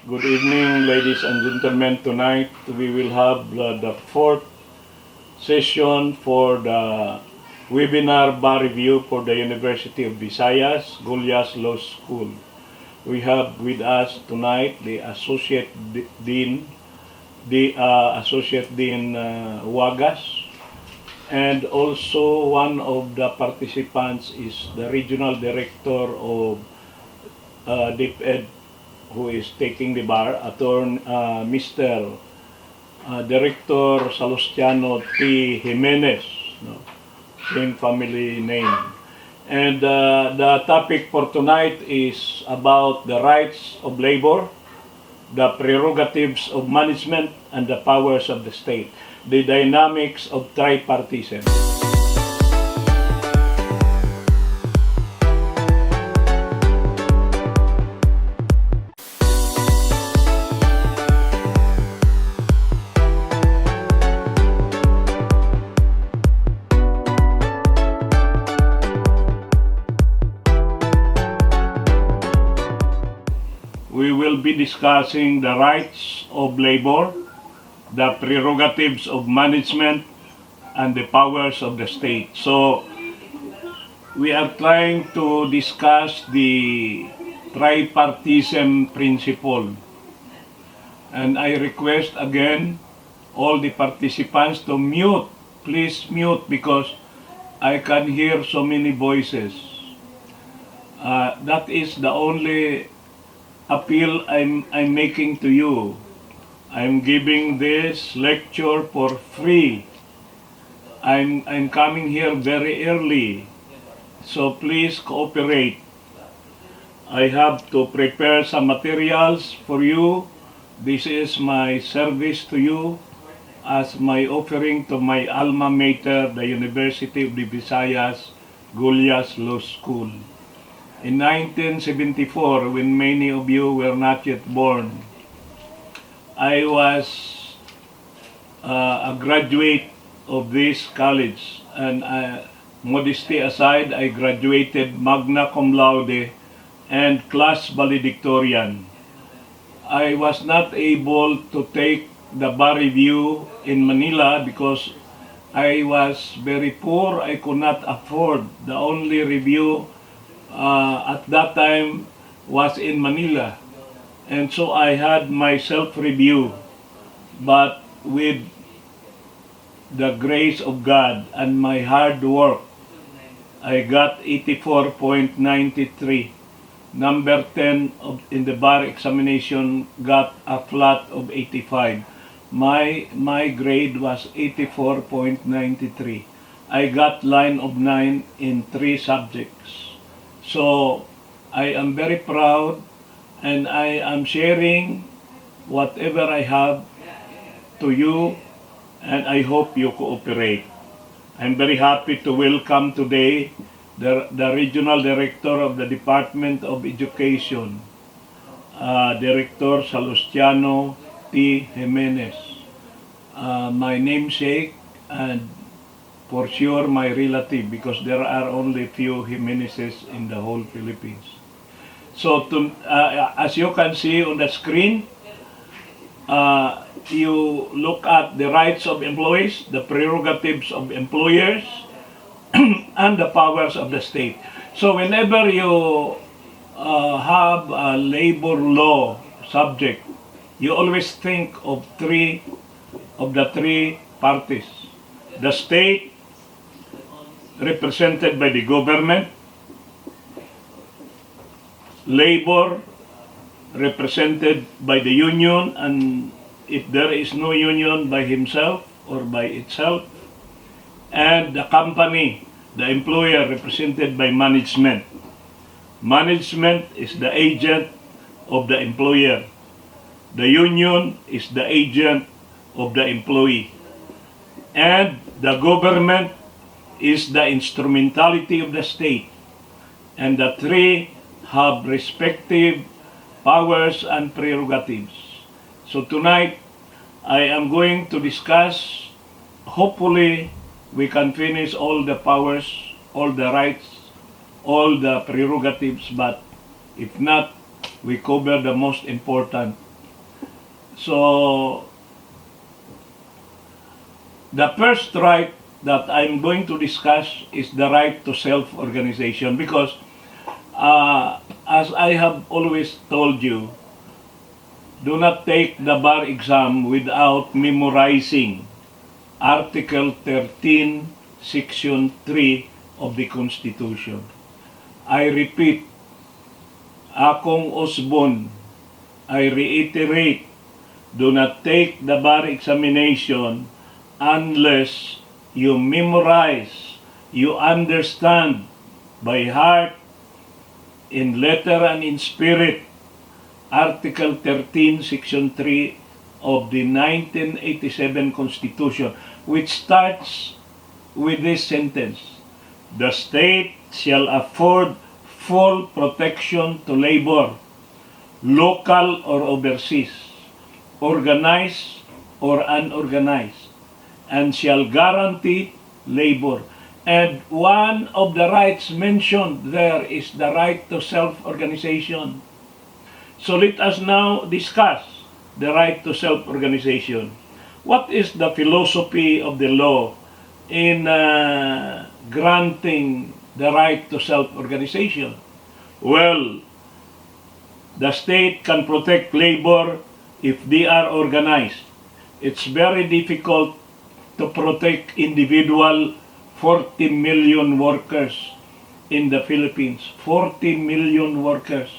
Good evening, ladies and gentlemen. Tonight we will have the fourth session for the webinar bar review for the University of Visayas, Gulyas Law School. We have with us tonight the Dean, Associate Dean Wagas, and also one of the participants is the Regional Director of DepEd, who is taking the bar, Mr. Director Salustiano T. Jimenez, no? Same family name. And the topic for tonight is about the rights of labor, the prerogatives of management, and the powers of the state, the dynamics of tripartism. We will be discussing the rights of labor, the prerogatives of management, and the powers of the state. So, we are trying to discuss the tripartism principle. And I request again all the participants to mute. Please mute because I can hear so many voices. That is the only appeal I'm making to you. I'm giving this lecture for free. I'm coming here very early, so please cooperate. I have to prepare some materials for you. This is my service to you as my offering to my alma mater, the University of the Visayas, Gulyas Law School. In 1974, when many of you were not yet born, I was a graduate of this college, and modesty aside, I graduated magna cum laude and class valedictorian. I was not able to take the bar review in Manila because I was very poor. I could not afford. The only review at that time was in Manila, and so I had my self-review, but with the grace of God and my hard work, I got 84.93. Number 10 in the bar examination got a flat of 85. My grade was 84.93. I got line of 9 in 3 subjects. So, I am very proud, and I am sharing whatever I have to you, and I hope you cooperate. I'm very happy to welcome today the Regional Director of the Department of Education, Director Salustiano T. Jimenez, my namesake, and for sure my relative, because there are only few Jimenezes in the whole Philippines. So as you can see on the screen, you look at the rights of employees, the prerogatives of employers, and the powers of the state. So whenever you have a labor law subject, you always think of the three parties. The state, represented by the government; labor, represented by the union, and if there is no union, by himself or by itself; and the company, the employer, represented by management. Management is the agent of the employer. The union is the agent of the employee. And the government is the instrumentality of the state. And the three have respective powers and prerogatives. So tonight, I am going to discuss, hopefully, we can finish all the powers, all the rights, all the prerogatives, but if not, we cover the most important, So, the first right that I'm going to discuss is the right to self-organization because as I have always told you, do not take the bar exam without memorizing Article 13, Section 3 of the Constitution. I repeat, Akong Osbon, I reiterate, do not take the bar examination unless you memorize, you understand by heart, in letter and in spirit, Article 13, Section 3 of the 1987 Constitution, which starts with this sentence: the state shall afford full protection to labor, local or overseas, organized or unorganized, and shall guarantee labor. And one of the rights mentioned there is the right to self-organization. So let us now discuss the right to self-organization. What is the philosophy of the law in granting the right to self-organization? Well, the state can protect labor if they are organized. It's very difficult to protect individual 40 million workers in the Philippines. 40 million workers,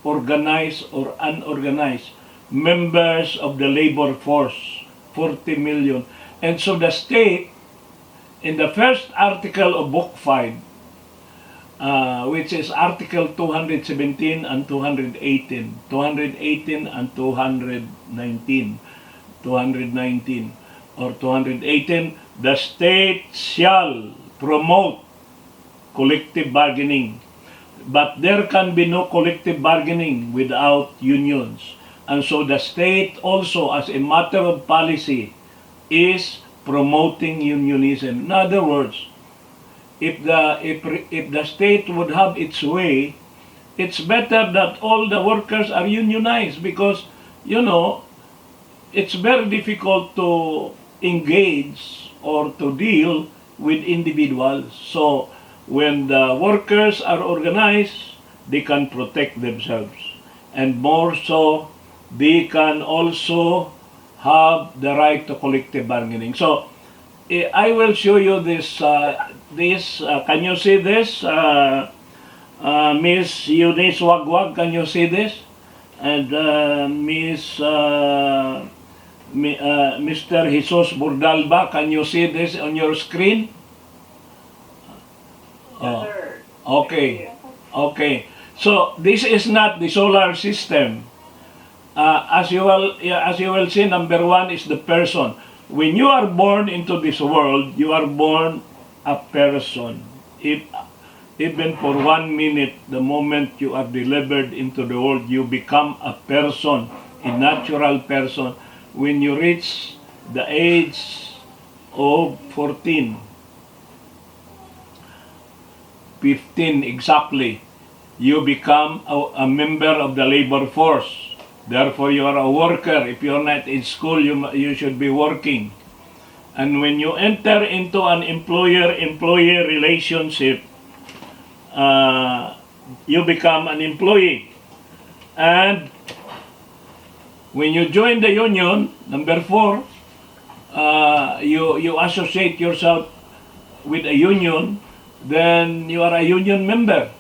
organized or unorganized, members of the labor force, 40 million. And so the state, in the first article of Book 5, which is Article 217 and 218, 218 and 219, 219 or 218, the state shall promote collective bargaining. But there can be no collective bargaining without unions. And so the state also, as a matter of policy, is promoting unionism. In other words, if the state would have its way, it's better that all the workers are unionized because, it's very difficult to engage or to deal with individuals. So when the workers are organized, they can protect themselves. And more so, they can also have the right to collective bargaining. So I will show you this. Can you see this? Miss Eunice Wagwag, can you see this? And Mr. Jesus Burdalba, can you see this on your screen? Oh, okay. Okay. So this is not the solar system. As you will see, number one is the person. When you are born into this world, you are born a person. Even for 1 minute, the moment you are delivered into the world, you become a person, a natural person. When you reach the age of 14, 15 exactly, you become a member of the labor force. Therefore, you are a worker. If you are not in school, you should be working. And when you enter into an employer-employee relationship, you become an employee. And when you join the union, number 4, you associate yourself with a union, then you are a union member.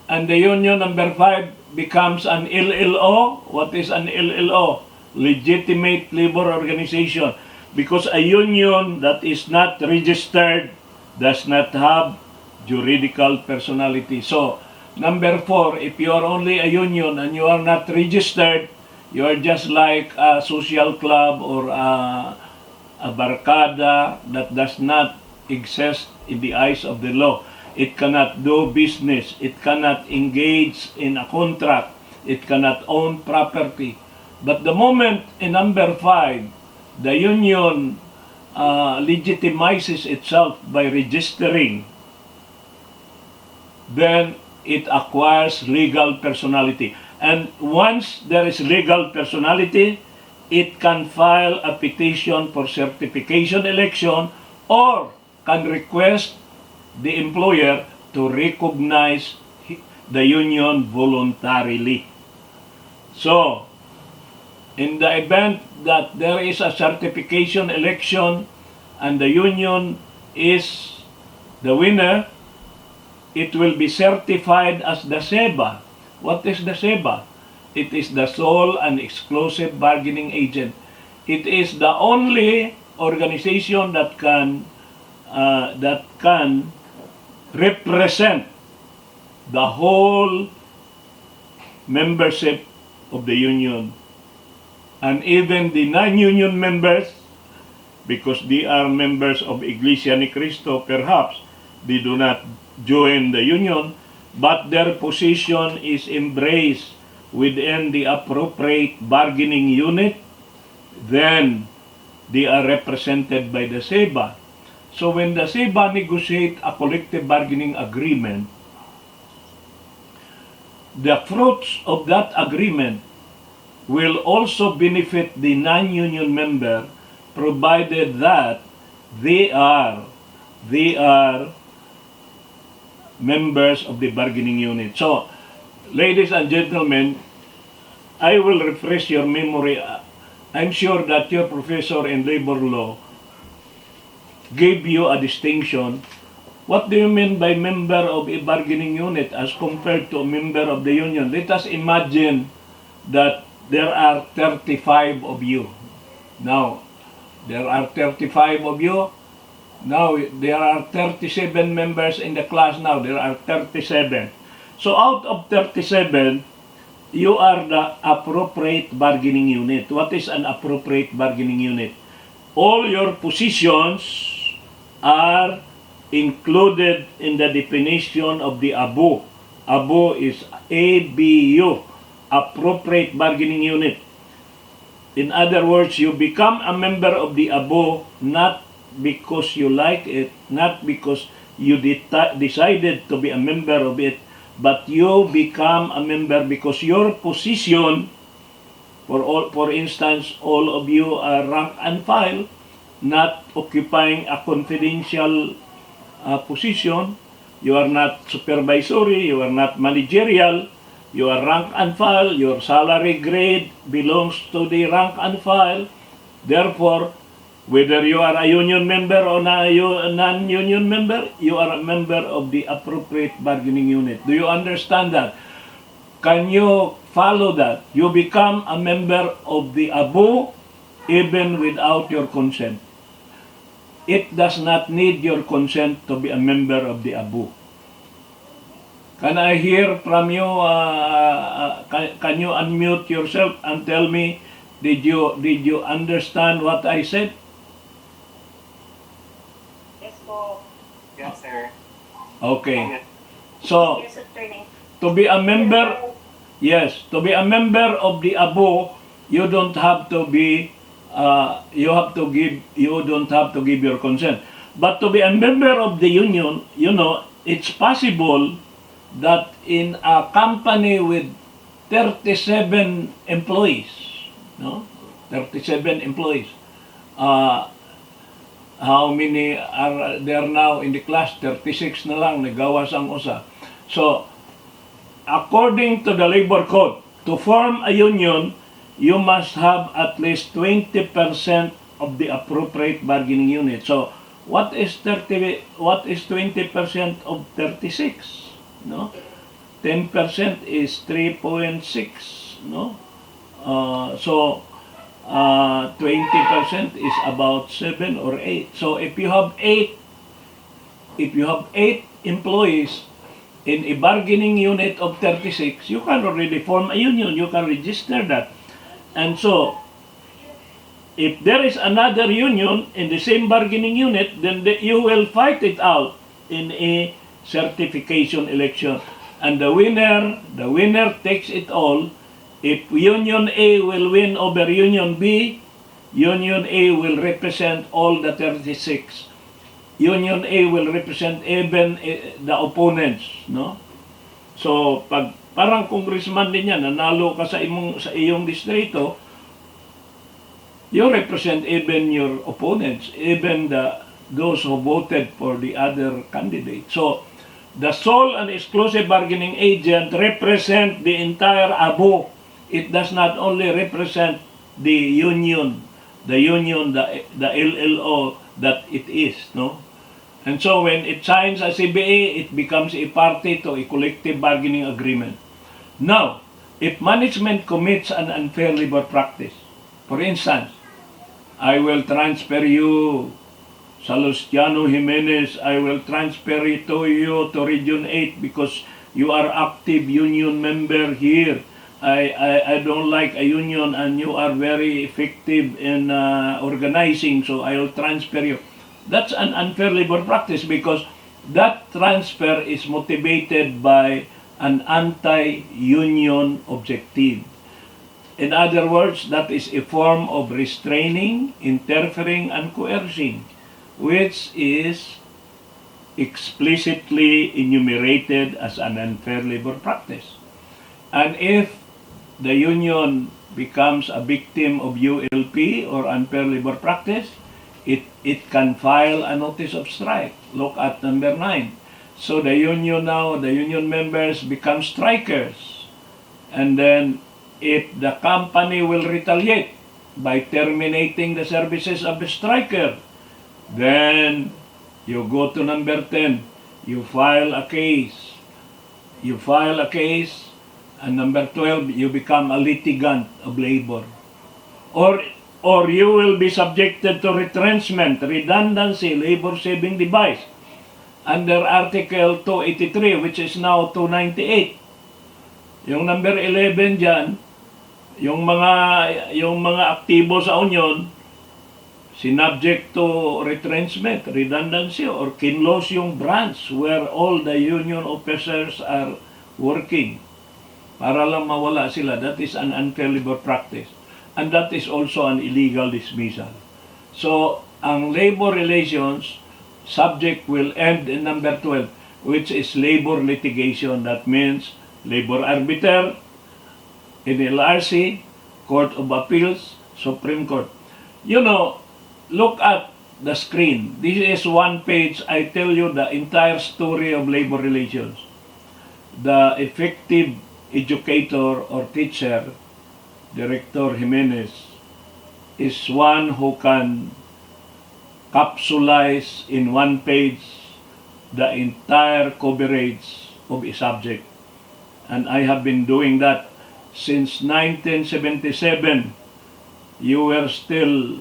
And the union, number 5, becomes an LLO. What is an LLO? Legitimate labor organization. Because a union that is not registered does not have juridical personality. So, number 4, if you are only a union and you are not registered, you are just like a social club or a barkada that does not exist in the eyes of the law. It cannot do business. It cannot engage in a contract. It cannot own property. But the moment in number 5, the union legitimizes itself by registering, then it acquires legal personality. And once there is legal personality, it can file a petition for certification election or can request the employer to recognize the union voluntarily. So, in the event that there is a certification election and the union is the winner, it will be certified as the SEBA. What is the SEBA? It is the sole and exclusive bargaining agent. It is the only organization that can represent the whole membership of the union, and even the non-union members, because they are members of Iglesia ni Cristo, perhaps they do not join the union, but their position is embraced within the appropriate bargaining unit, then they are represented by the SEBA. So when the SEBA negotiate a collective bargaining agreement, the fruits of that agreement will also benefit the non-union member, provided that they are members of the bargaining unit. So, ladies and gentlemen, I will refresh your memory. I'm sure that your professor in labor law gave you a distinction. What do you mean by member of a bargaining unit as compared to a member of the union? Let us imagine that there are 35 of you. Now, there are 35 of you. Now, there are 37 members in the class now. There are 37. So, out of 37, you are the appropriate bargaining unit. What is an appropriate bargaining unit? All your positions are included in the definition of the ABU. ABU is ABU, appropriate bargaining unit. In other words, you become a member of the ABU not because you like it, not because you decided to be a member of it, but you become a member because your position, for instance, all of you are rank and file, not occupying a confidential position. You are not supervisory, you are not managerial, you are rank and file, your salary grade belongs to the rank and file. Therefore, whether you are a union member or a non-union member, you are a member of the appropriate bargaining unit. Do you understand that? Can you follow that? You become a member of the ABU even without your consent. It does not need your consent to be a member of the ABU. Can I hear from you? Can you unmute yourself and tell me, did you understand what I said? Yes po. Yes, sir. Okay. So, Yes, attorney. to be a member, yes, to be a member of the ABU, you don't have to be you don't have to give your consent. But to be a member of the union, you know, it's possible that in a company with 37 employees, no? 37 employees. How many are there now in the class? 36 na lang, nagawas ang usa. So, according to the labor code, to form a union, you must have at least 20% of the appropriate bargaining unit. So, what is 20% of 36? No? 10% is 3.6, no? So 20% is about 7 or 8. So if you have 8 employees in a bargaining unit of 36, you can already form a union, you can register that. And so, if there is another union in the same bargaining unit, then you will fight it out in a certification election. And the winner takes it all. If Union A will win over Union B, Union A will represent all the 36. Union A will represent even the opponents, no? So, pag parang congressman din yan, nanalo ka sa iyong distrito, You represent even your opponents, even those who voted for the other candidate. So, the sole and exclusive bargaining agent represent the entire ABO. It does not only represent the union, the LLO that it is, no? And so when it signs a CBA, it becomes a party to a collective bargaining agreement. Now, if management commits an unfair labor practice, for instance, I will transfer you, Salustiano Jimenez, I will transfer it to you to Region 8 because you are active union member here. I don't like a union and you are very effective in organizing, so I will transfer you. That's an unfair labor practice because that transfer is motivated by an anti-union objective. In other words, that is a form of restraining, interfering, and coercing, which is explicitly enumerated as an unfair labor practice. And if the union becomes a victim of ULP or unfair labor practice, it can file a notice of strike. Look at number 9. So the union now, the union members become strikers. And then if the company will retaliate by terminating the services of the striker, then you go to number 10, you file a case. You file a case, and number 12, you become a litigant of labor. Or you will be subjected to retrenchment, redundancy, labor-saving device under Article 283, which is now 298. Yung number 11 dyan, yung mga aktibo sa union, sinubject to retrenchment, redundancy, or kinlos yung branch where all the union officers are working para lang mawala sila. That is an unfair labor practice. And that is also an illegal dismissal. So, ang labor relations subject will end in number 12, which is labor litigation. That means labor arbiter, NLRC, Court of Appeals, Supreme Court. You know, look at the screen. This is one page. I tell you the entire story of labor relations. The effective educator or teacher, Director Jimenez, is one who can capsulize in one page the entire coverage of a subject. And I have been doing that since 1977. You were still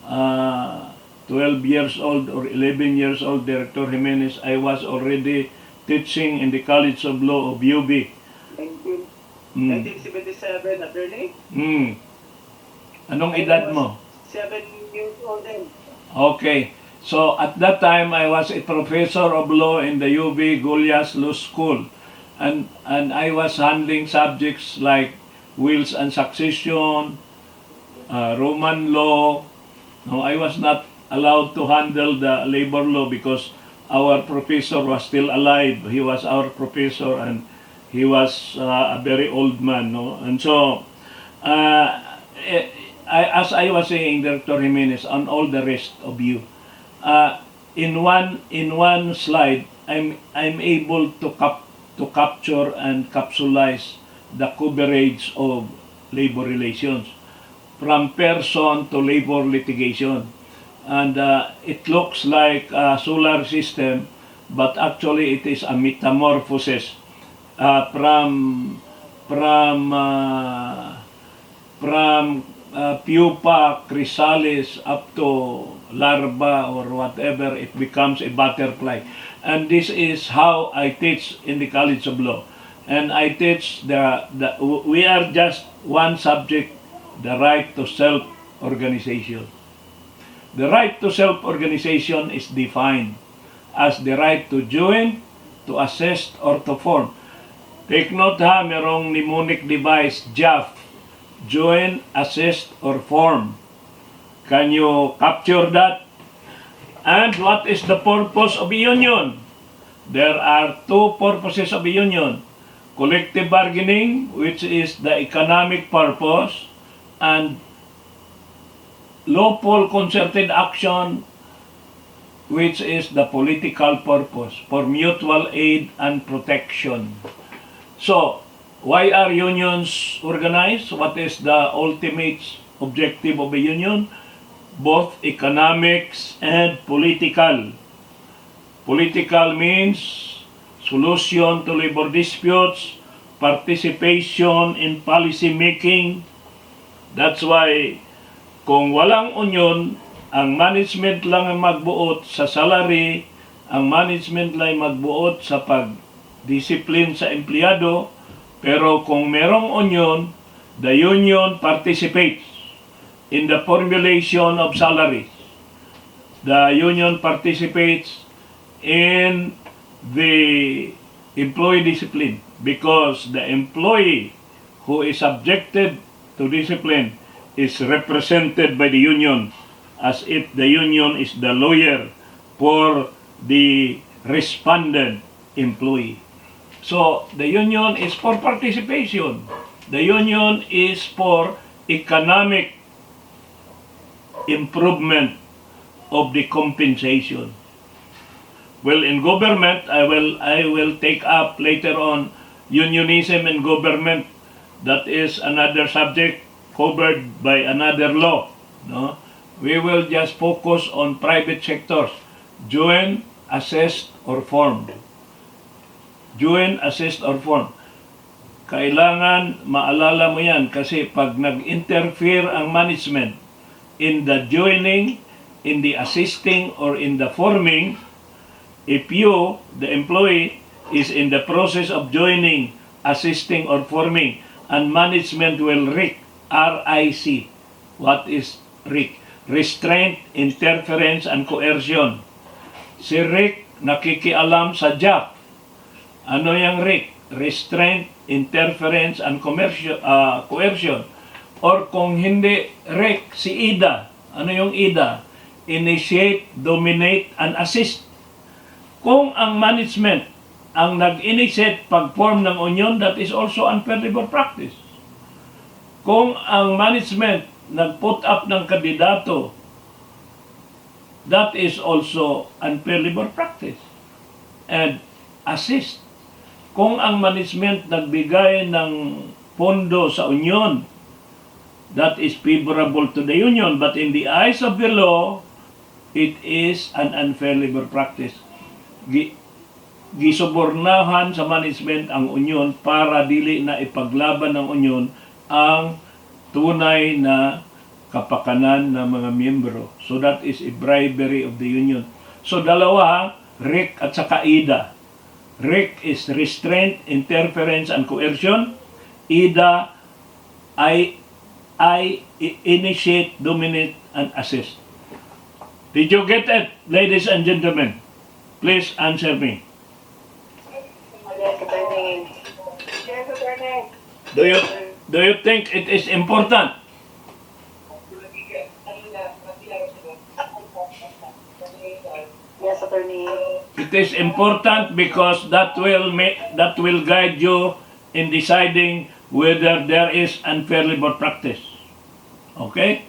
12 years old or 11 years old, Director Jimenez. I was already teaching in the College of Law of UB. 1977, attorney? Anong edad mo? 7 years old then. Okay. So, at that time, I was a professor of law in the UB Gulyas Law School. And I was handling subjects like wills and succession, Roman law. No, I was not allowed to handle the labor law because our professor was still alive. He was our professor and he was a very old man. No? And so, as I was saying, Director Jimenez, and all the rest of you, in one slide, I'm able to capture and capsulize the coverage of labor relations from person to labor litigation. And it looks like a solar system, but actually it is a metamorphosis from pupa, chrysalis up to larva or whatever, it becomes a butterfly. And this is how I teach in the College of Law. And I teach we are just one subject, the right to self-organization. The right to self-organization is defined as the right to join, to assist, or to form. Take note ha, merong mnemonic device, JAF. Join, assist, or form. Can you capture that? And what is the purpose of a union? There are two purposes of a union. Collective bargaining, which is the economic purpose, and lawful concerted action, which is the political purpose for mutual aid and protection. So, why are unions organized? What is the ultimate objective of a union? Both economics and political. Political means solution to labor disputes, participation in policy making. That's why kung walang union, ang management lang ang magbuot sa salary, ang management lang magbuot sa pag-discipline sa empleyado, pero kung merong union, the union participates in the formulation of salaries. The union participates in the employee discipline because the employee who is subjected to discipline is represented by the union as if the union is the lawyer for the respondent employee. So, the union is for participation. The union is for economic improvement of the compensation. Well, in government, I will take up later on unionism in government. That is another subject covered by another law. No? We will just focus on private sectors. Join, assist, or form. Join, assist, or form. Kailangan maalala mo yan kasi pag nag-interfere ang management in the joining, in the assisting, or in the forming, if you, the employee, is in the process of joining, assisting, or forming, and management will RIC. R-I-C. What is RIC? Restraint, interference, and coercion. Si RIC nakikialam sa job. Ano yung RIC? Restraint, interference, and coercion. Or kung hindi RIC, si IDA. Ano yung IDA? Initiate, dominate, and assist. Kung ang management ang nag-initiate pag-form ng union, that is also unfair labor practice. Kung ang management nag-put up ng kandidato, that is also unfair labor practice. And assist. Kung ang management nagbigay ng pondo sa union, that is favorable to the union. But in the eyes of the law, it is an unfair labor practice. Gisubornahan sa management ang union para dili na ipaglaban ng union ang tunay na kapakanan ng mga miyembro. So that is a bribery of the union. So dalawa, RIC at saka IDA. RIC is restraint, interference, and coercion. IDA, I initiate, dominate, and assist. Did you get it, ladies and gentlemen? Please answer me. Yes, attorney. Yes, attorney. Do you think it is important? Yes, attorney. It is important because that will guide you in deciding whether there is unfair labor practice. Okay?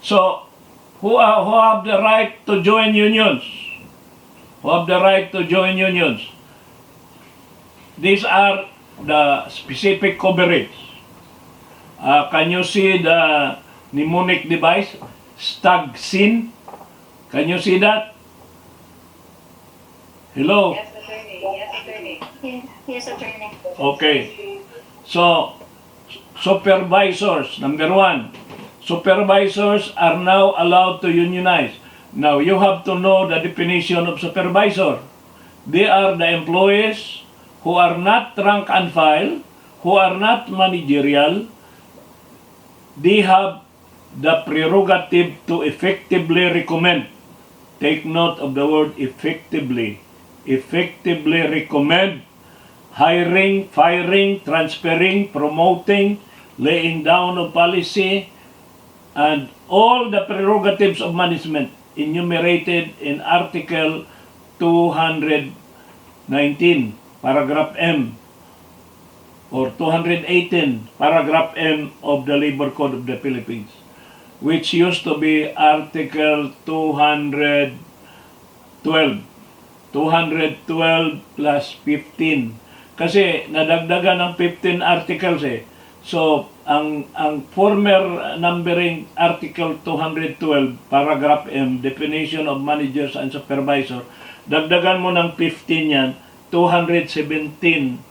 So, who have the right to join unions? Who have the right to join unions? These are the specific coverage. Can you see the mnemonic device? Stag sin. Can you see that? Hello? Yes, attorney. Yes, attorney. Yes, attorney. Okay. So, supervisors, number one. Supervisors are now allowed to unionize. Now, you have to know the definition of supervisor. They are the employees who are not rank and file, who are not managerial. They have the prerogative to effectively recommend. Take note of the word effectively. Effectively recommend hiring, firing, transferring, promoting, laying down of policy, and all the prerogatives of management enumerated in Article 219, Paragraph M, or 218, Paragraph M of the Labor Code of the Philippines. which used to be Article 212. 212 plus 15. Kasi nadagdagan ng 15 articles eh. So, ang former numbering Article 212, Paragraph M, Definition of Managers and Supervisor, dagdagan mo ng 15 yan, 217,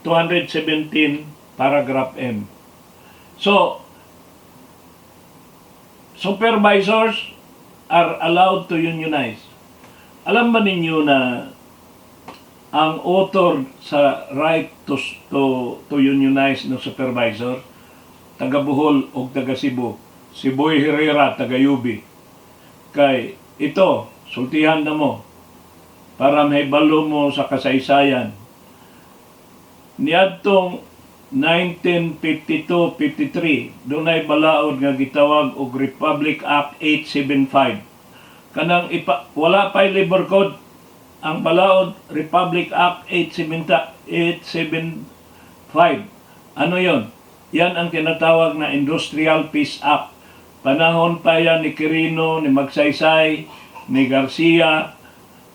217 Paragraph M. So, supervisors are allowed to unionize. Alam ba ninyo na ang author sa right to unionize ng supervisor, taga Bohol o taga Cebu, si Boy Herrera, taga Yubi. Kay ito, sultihan na mo para may balo mo sa kasaysayan. Niadtong 1952-53, doon ay balaod nga gitawag og Republic Act 875. Kanang wala pa'y labor code, ang balaod Republic Act 875. Ano yon? Yan ang tinatawag na Industrial Peace Act. Panahon pa yan ni Quirino, ni Magsaysay, ni Garcia,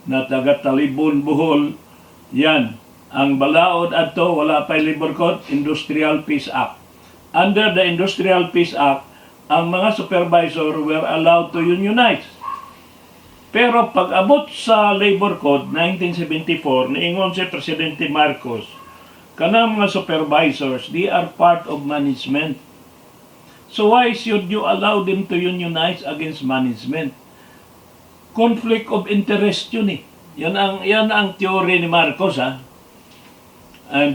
na taga Talibon, Bohol. Yan. Ang balaod ato, wala pa'y labor code, Industrial Peace Act. Under the Industrial Peace Act, ang mga supervisor were allowed to unionize. Pero pag abot sa Labor Code 1974, niingon si Presidente Marcos, kanang mga supervisors, they are part of management. So why should you allow them to unionize against management? Conflict of interest yun eh. Yan ang theory ni Marcos ha. And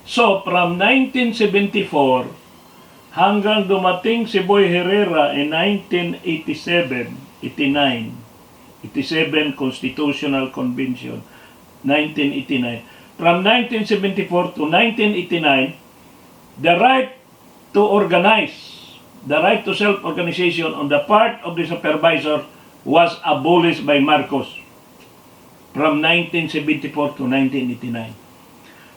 so from 1974 hanggang dumating si Boy Herrera in 1987 Constitutional Convention, 1989. From 1974 to 1989, the right to organize, the right to self-organization on the part of the supervisor was abolished by Marcos from 1974 to 1989.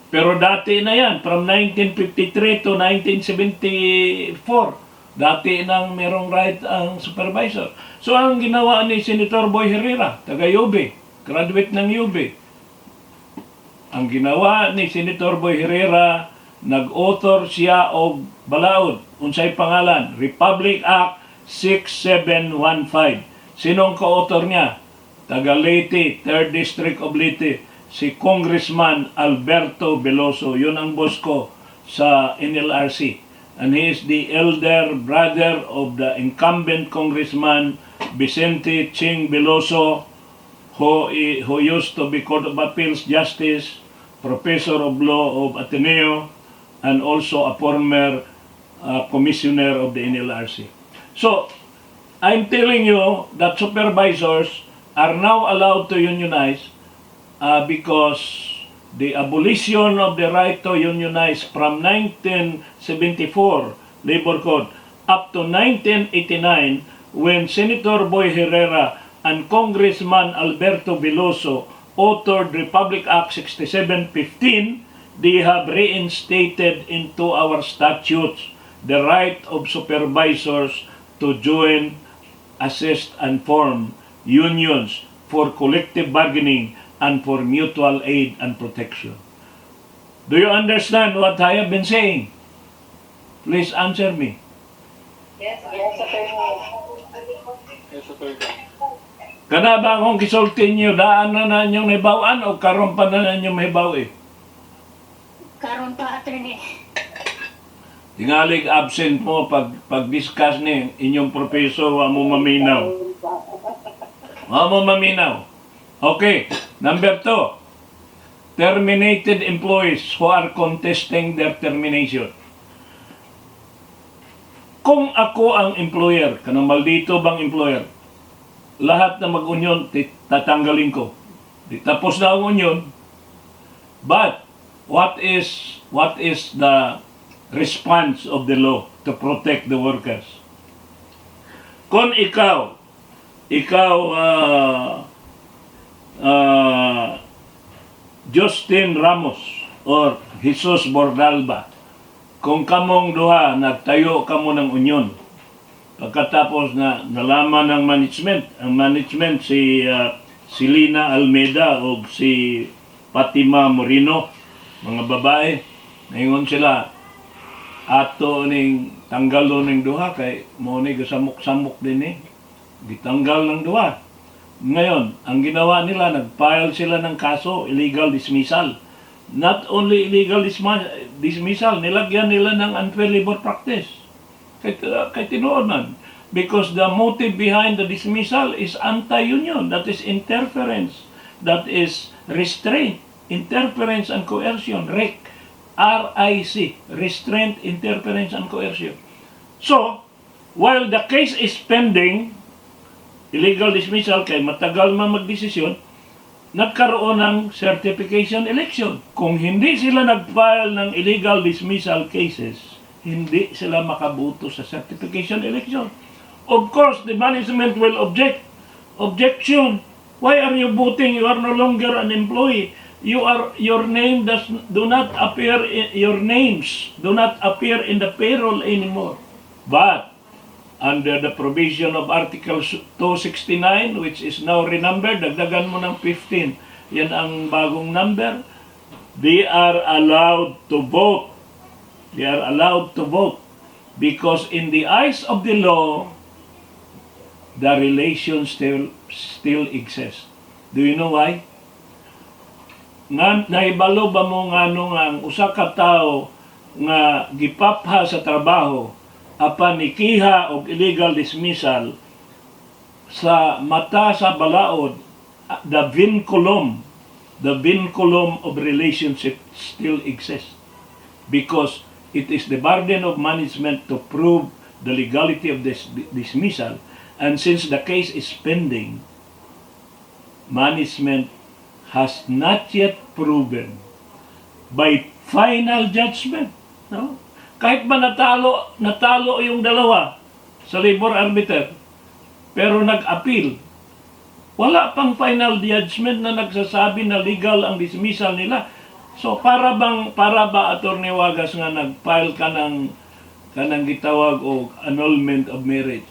Pero dati na yan, from 1953 to 1974, dati nang merong right ang supervisor. So ang ginawa ni Senator Boy Herrera, taga UB, graduate ng UB. Ang ginawa ni Senator Boy Herrera, nag-author siya og balaod. Unsay pangalan? Republic Act 6715. Sinong ka-author niya? Taga Leyte, 3rd District of Leyte, si Congressman Alberto Veloso. Yun ang boss ko sa NLRC. And he is the elder brother of the incumbent Congressman Vicente Ching Veloso, who used to be Court of Appeals Justice, Professor of Law of Ateneo, and also a former commissioner of the NLRC. So, I'm telling you that supervisors are now allowed to unionize because the abolition of the right to unionize from 1974 Labor Code up to 1989 when Senator Boy Herrera and Congressman Alberto Veloso authored Republic Act 6715, they have reinstated into our statutes the right of supervisors to join, assist, and form unions for collective bargaining and for mutual aid and protection. Do you understand what I have been saying? Please answer me. Yes, attorney. Kana ba akong kisulti niyo, daan na nanyong nahibawan o karon pa na nanyong mahibaw eh? Karon pa, attorney. Tingalig absent mo pag-discuss ni inyong professor, wa mo maminaw. Wa mo maminaw. Okay, number 2. Terminated employees who are contesting their termination. Kung ako ang employer, kanang maldito bang employer, lahat na mag-union, tatanggalin ko. Tapos na ang union. But, what is the response of the law to protect the workers? Kung ikaw, Justin Ramos or Jesus Bordalba, kung kamong duha nagtayo kamo ng union, pagkatapos na nalaman ng management, ang management si Lina Almeida o si Fatima Moreno, mga babae, naingon sila, ato ning tanggalo ning duha kay mo ni gasamok-samok din gitanggal ng duha. Ngayon, ang ginawa nila, nag-file sila ng kaso, illegal dismissal. Not only illegal dismissal, nilagyan nila ng unfair labor practice. Kay tinuod man. Because the motive behind the dismissal is anti-union. That is interference. That is restraint. Interference and coercion. RIC. R-I-C. Restraint, interference, and coercion. So, while the case is pending, illegal dismissal kay matagal man magdesisyon, nagkaroon ng certification election. Kung hindi sila nag-file ng illegal dismissal cases, hindi sila makabuto sa certification election. Of course, the management will object. Objection. Why are you voting? You are no longer an employee. Your name do not appear your names do not appear in the payroll anymore. But under the provision of Article 269, which is now renumbered, dagdagan mo ng 15. Yan ang bagong number. They are allowed to vote. They are allowed to vote. Because in the eyes of the law, the relation still exists. Do you know why? Naibalo ba mo nga nung ang usa ka tao nga gipapha sa trabaho apan nikiha og illegal dismissal sa mata sa balaod, the vinculum of relationship still exists because it is the burden of management to prove the legality of this dismissal, and since the case is pending, management has not yet proven by final judgment, no? Kahit ba natalo yung dalawa sa labor arbiter, pero nag-appeal, wala pang final judgment na nagsasabi na legal ang dismissal nila. So para ba Attorney Wagas nga nag-file ka ng gitawag o annulment of marriage,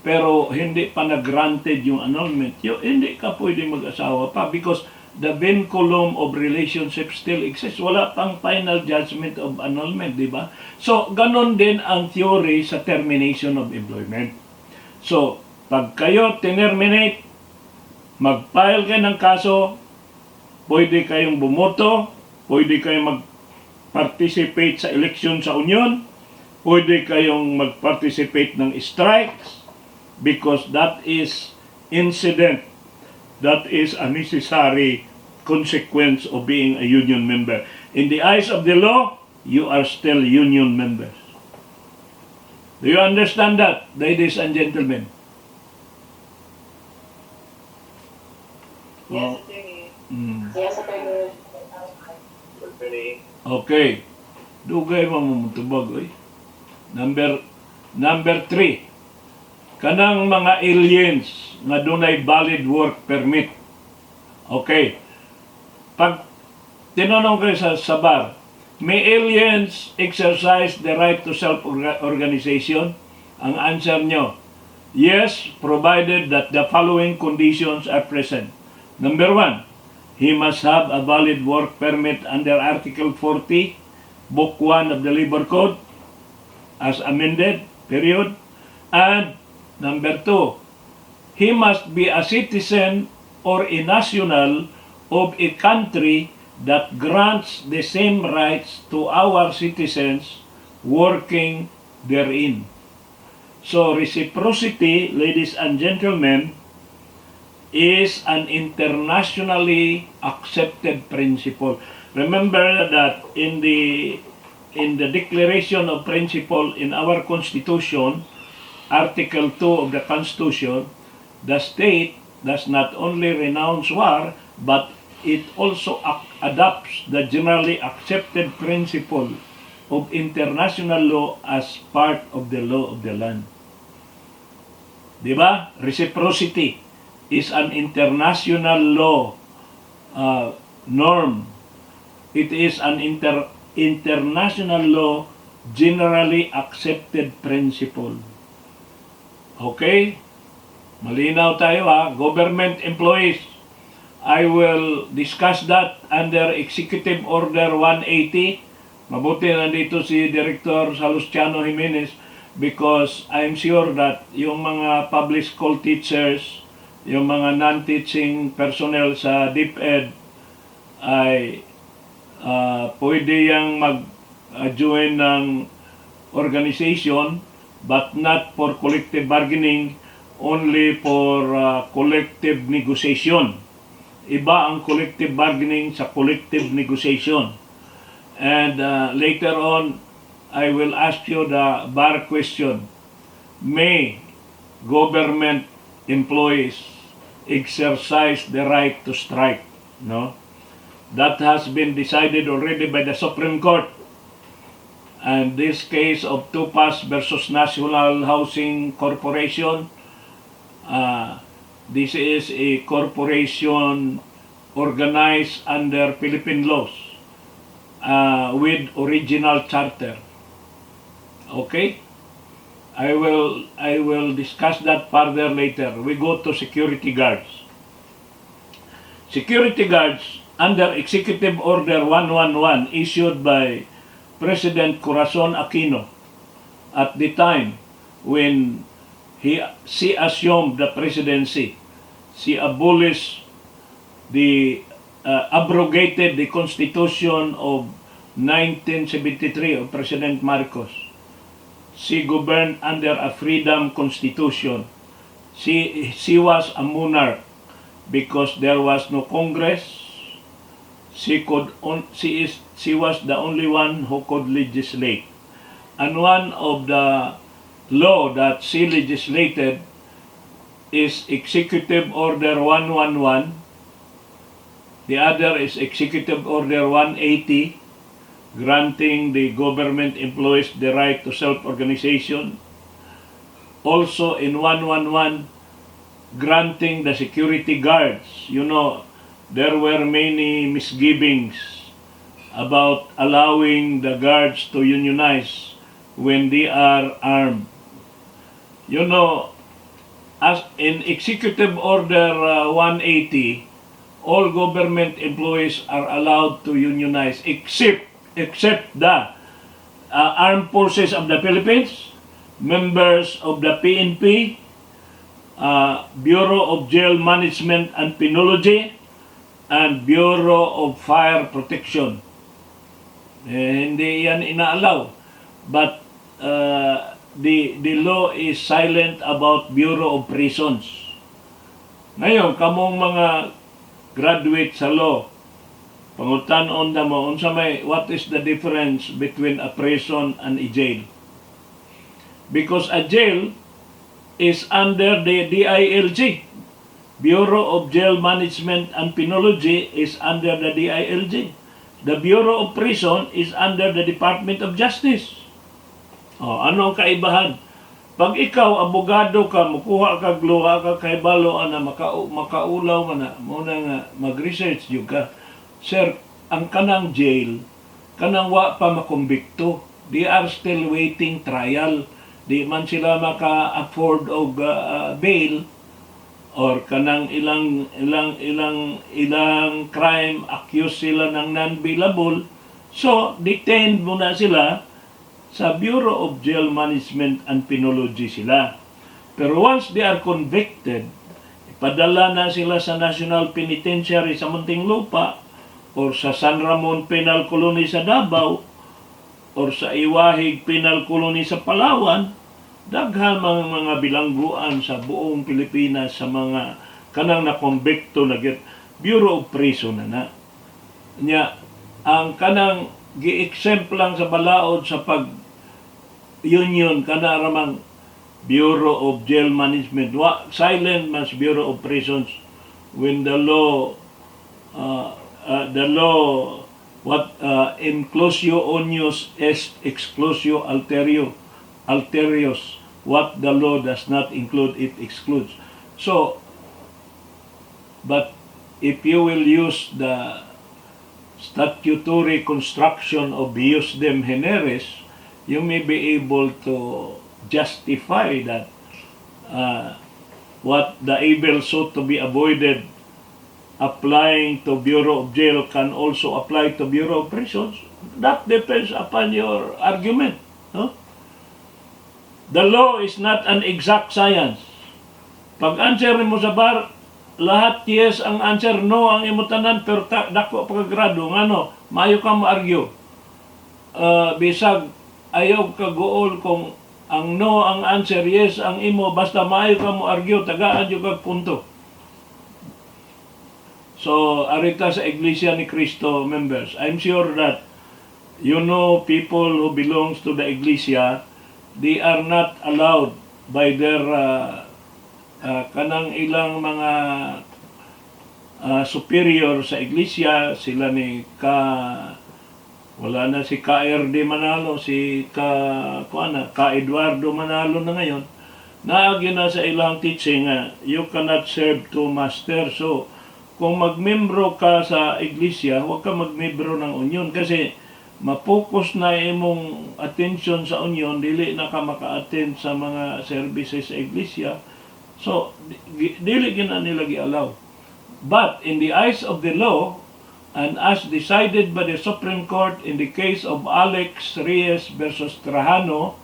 pero hindi pa na-granted yung annulment, hindi ka pwede mag-asawa pa because the vinculum of relationship still exists. Wala pang final judgment of annulment, di ba? So, ganon din ang theory sa termination of employment. So, pag kayo terminate, mag-file kayo ng kaso, pwede kayong bumoto, pwede kayong mag-participate sa election sa union, pwede kayong mag-participate ng strikes, because that is incident. That is a necessary consequence of being a union member. In the eyes of the law, you are still union members. Do you understand that, ladies and gentlemen? Yes, attorney. Yes, attorney. Attorney. Okay. Dugay mo mutubag, oy. Number 3. Kanang mga aliens nga dunay valid work permit. Okay. Pag tinanong ko sa bar, may aliens exercise the right to self-organization? Ang answer nyo, yes, provided that the following conditions are present. Number 1, he must have a valid work permit under Article 40, Book 1 of the Labor Code, as amended, period. And number 2, he must be a citizen or a national of a country that grants the same rights to our citizens working therein. So, reciprocity, ladies and gentlemen, is an internationally accepted principle. Remember that in the Declaration of Principle in our Constitution, Article 2 of the Constitution, the state does not only renounce war, but it also adopts the generally accepted principle of international law as part of the law of the land. Diba? Reciprocity is an international law norm. It is an international law generally accepted principle. Okay? Malinaw tayo ha. Government employees. I will discuss that under Executive Order 180. Mabuti nandito si Director Salustiano Jimenez because I'm sure that yung mga public school teachers, yung mga non-teaching personnel sa DepEd ay pwede yang mag-join ng organization but not for collective bargaining, only for collective negotiation. Iba ang collective bargaining sa collective negotiation. And later on, I will ask you the bar question. May government employees exercise the right to strike? No? That has been decided already by the Supreme Court. And this case of Tupas versus National Housing Corporation, this is a corporation organized under Philippine laws with original charter. Okay? I will discuss that further later. We go to security guards. Security guards under Executive Order 111 issued by President Corazon Aquino at the time when she assumed the presidency. She abolished abrogated the Constitution of 1973 of President Marcos. She governed under a freedom constitution. She was a monarch because there was no Congress. She was the only one who could legislate. And one of the law that she legislated is Executive Order 111. The other is Executive Order 180, granting the government employees the right to self-organization. Also in 111, granting the security guards. You know, there were many misgivings about allowing the guards to unionize when they are armed. You know, as in Executive Order 180, all government employees are allowed to unionize except the Armed Forces of the Philippines, members of the PNP, Bureau of Jail Management and Penology, and Bureau of Fire Protection. Hindi yan inaalaw. But the law is silent about Bureau of Prisons. Ngayon, kamong mga graduate sa law, pangutan-on na mo, what is the difference between a prison and a jail? Because a jail is under the DILG. Bureau of Jail Management and Penology is under the DILG. The Bureau of Prison is under the Department of Justice. Ano ang kaibahan? Pag ikaw, abogado ka, mukuha ka, gluha ka, kaibalo, makaulaw man na, muna nga, mag-research yung ka. Sir, ang kanang jail, kanang wa pa makumbikto. They are still waiting trial. Di man sila maka-afford og bail or kanang ilang crime accused sila ng non-bailable. So, detained muna sila sa Bureau of Jail Management and Penology sila. Pero once they are convicted, ipadala na sila sa National Penitentiary sa Muntinlupa or sa San Ramon Penal Colony sa Davao or sa Iwahig Penal Colony sa Palawan. Daghan mga bilangguan sa buong Pilipinas sa mga kanang nakonbikto na Bureau of Prison na. Nya, ang kanang gi-exempt lang sa balaod sa pag-union kana ramang Bureau of Jail Management. Silent mas Bureau of Prisons when the law inclusio unius est exclusio alterius. What the law does not include, it excludes. So, but if you will use the statutory construction of ius dem generis, you may be able to justify that what the evil sought to be avoided applying to Bureau of Jail can also apply to Bureau of Prisons. That depends upon your argument. No? The law is not an exact science. Pag answer mo sa bar, lahat yes ang answer, no ang imutanan, pero dako paggrado, ngano, maayo ka mo-argue. Bisag, ayaw ka gool kung ang no ang answer, yes ang imo, basta maayo ka mo-argue, tagaan yung punto. So, arita sa Iglesia ni Cristo members, I'm sure that you know people who belongs to the Iglesia, they are not allowed by their kanang ilang mga superior sa Iglesia, sila ni wala na si KRD Manalo, si Ka Eduardo Manalo na ngayon, naagi na sa ilang teaching you cannot serve two masters. So, kung magmembro ka sa Iglesia, huwag ka magmembro ng union kasi mapokus na imong attention sa union, dili na ka maka-attend sa mga services sa Iglesia. So, dili gina nila gi-allow. But in the eyes of the law, and as decided by the Supreme Court in the case of Alex Reyes versus Trajano,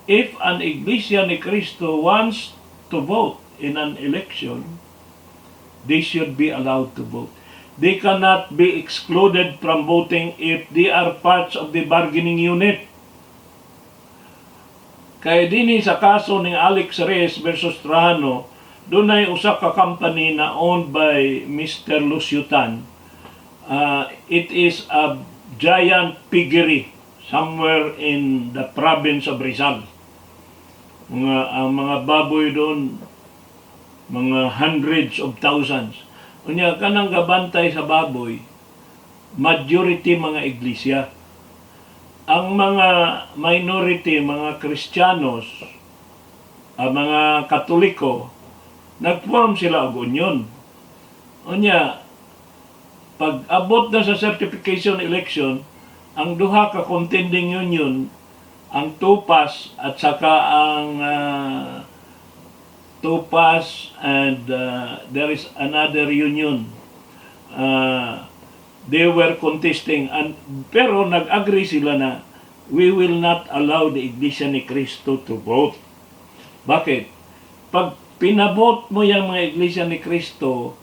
if an Iglesia ni Cristo wants to vote in an election, they should be allowed to vote. They cannot be excluded from voting if they are parts of the bargaining unit. Kaya dinhi sa kaso ni Alex Reyes versus Trajano, doon ay usa ka company na owned by Mr. Lucio Tan. It is a giant piggery somewhere in the province of Rizal. Ang mga baboy doon, mga hundreds of thousands. Unya kanang gabantay sa baboy, majority mga iglesia. Ang mga minority, mga Kristiyanos, mga Katoliko, nag-form sila og union. Unya, pag abot na sa certification election, ang duha ka contending union, ang TUPAS at saka ang TUPAS and there is another union. They were contesting, pero nag-agree sila na we will not allow the Iglesia ni Cristo to vote. Bakit? Pag pinabot mo yung mga Iglesia ni Cristo,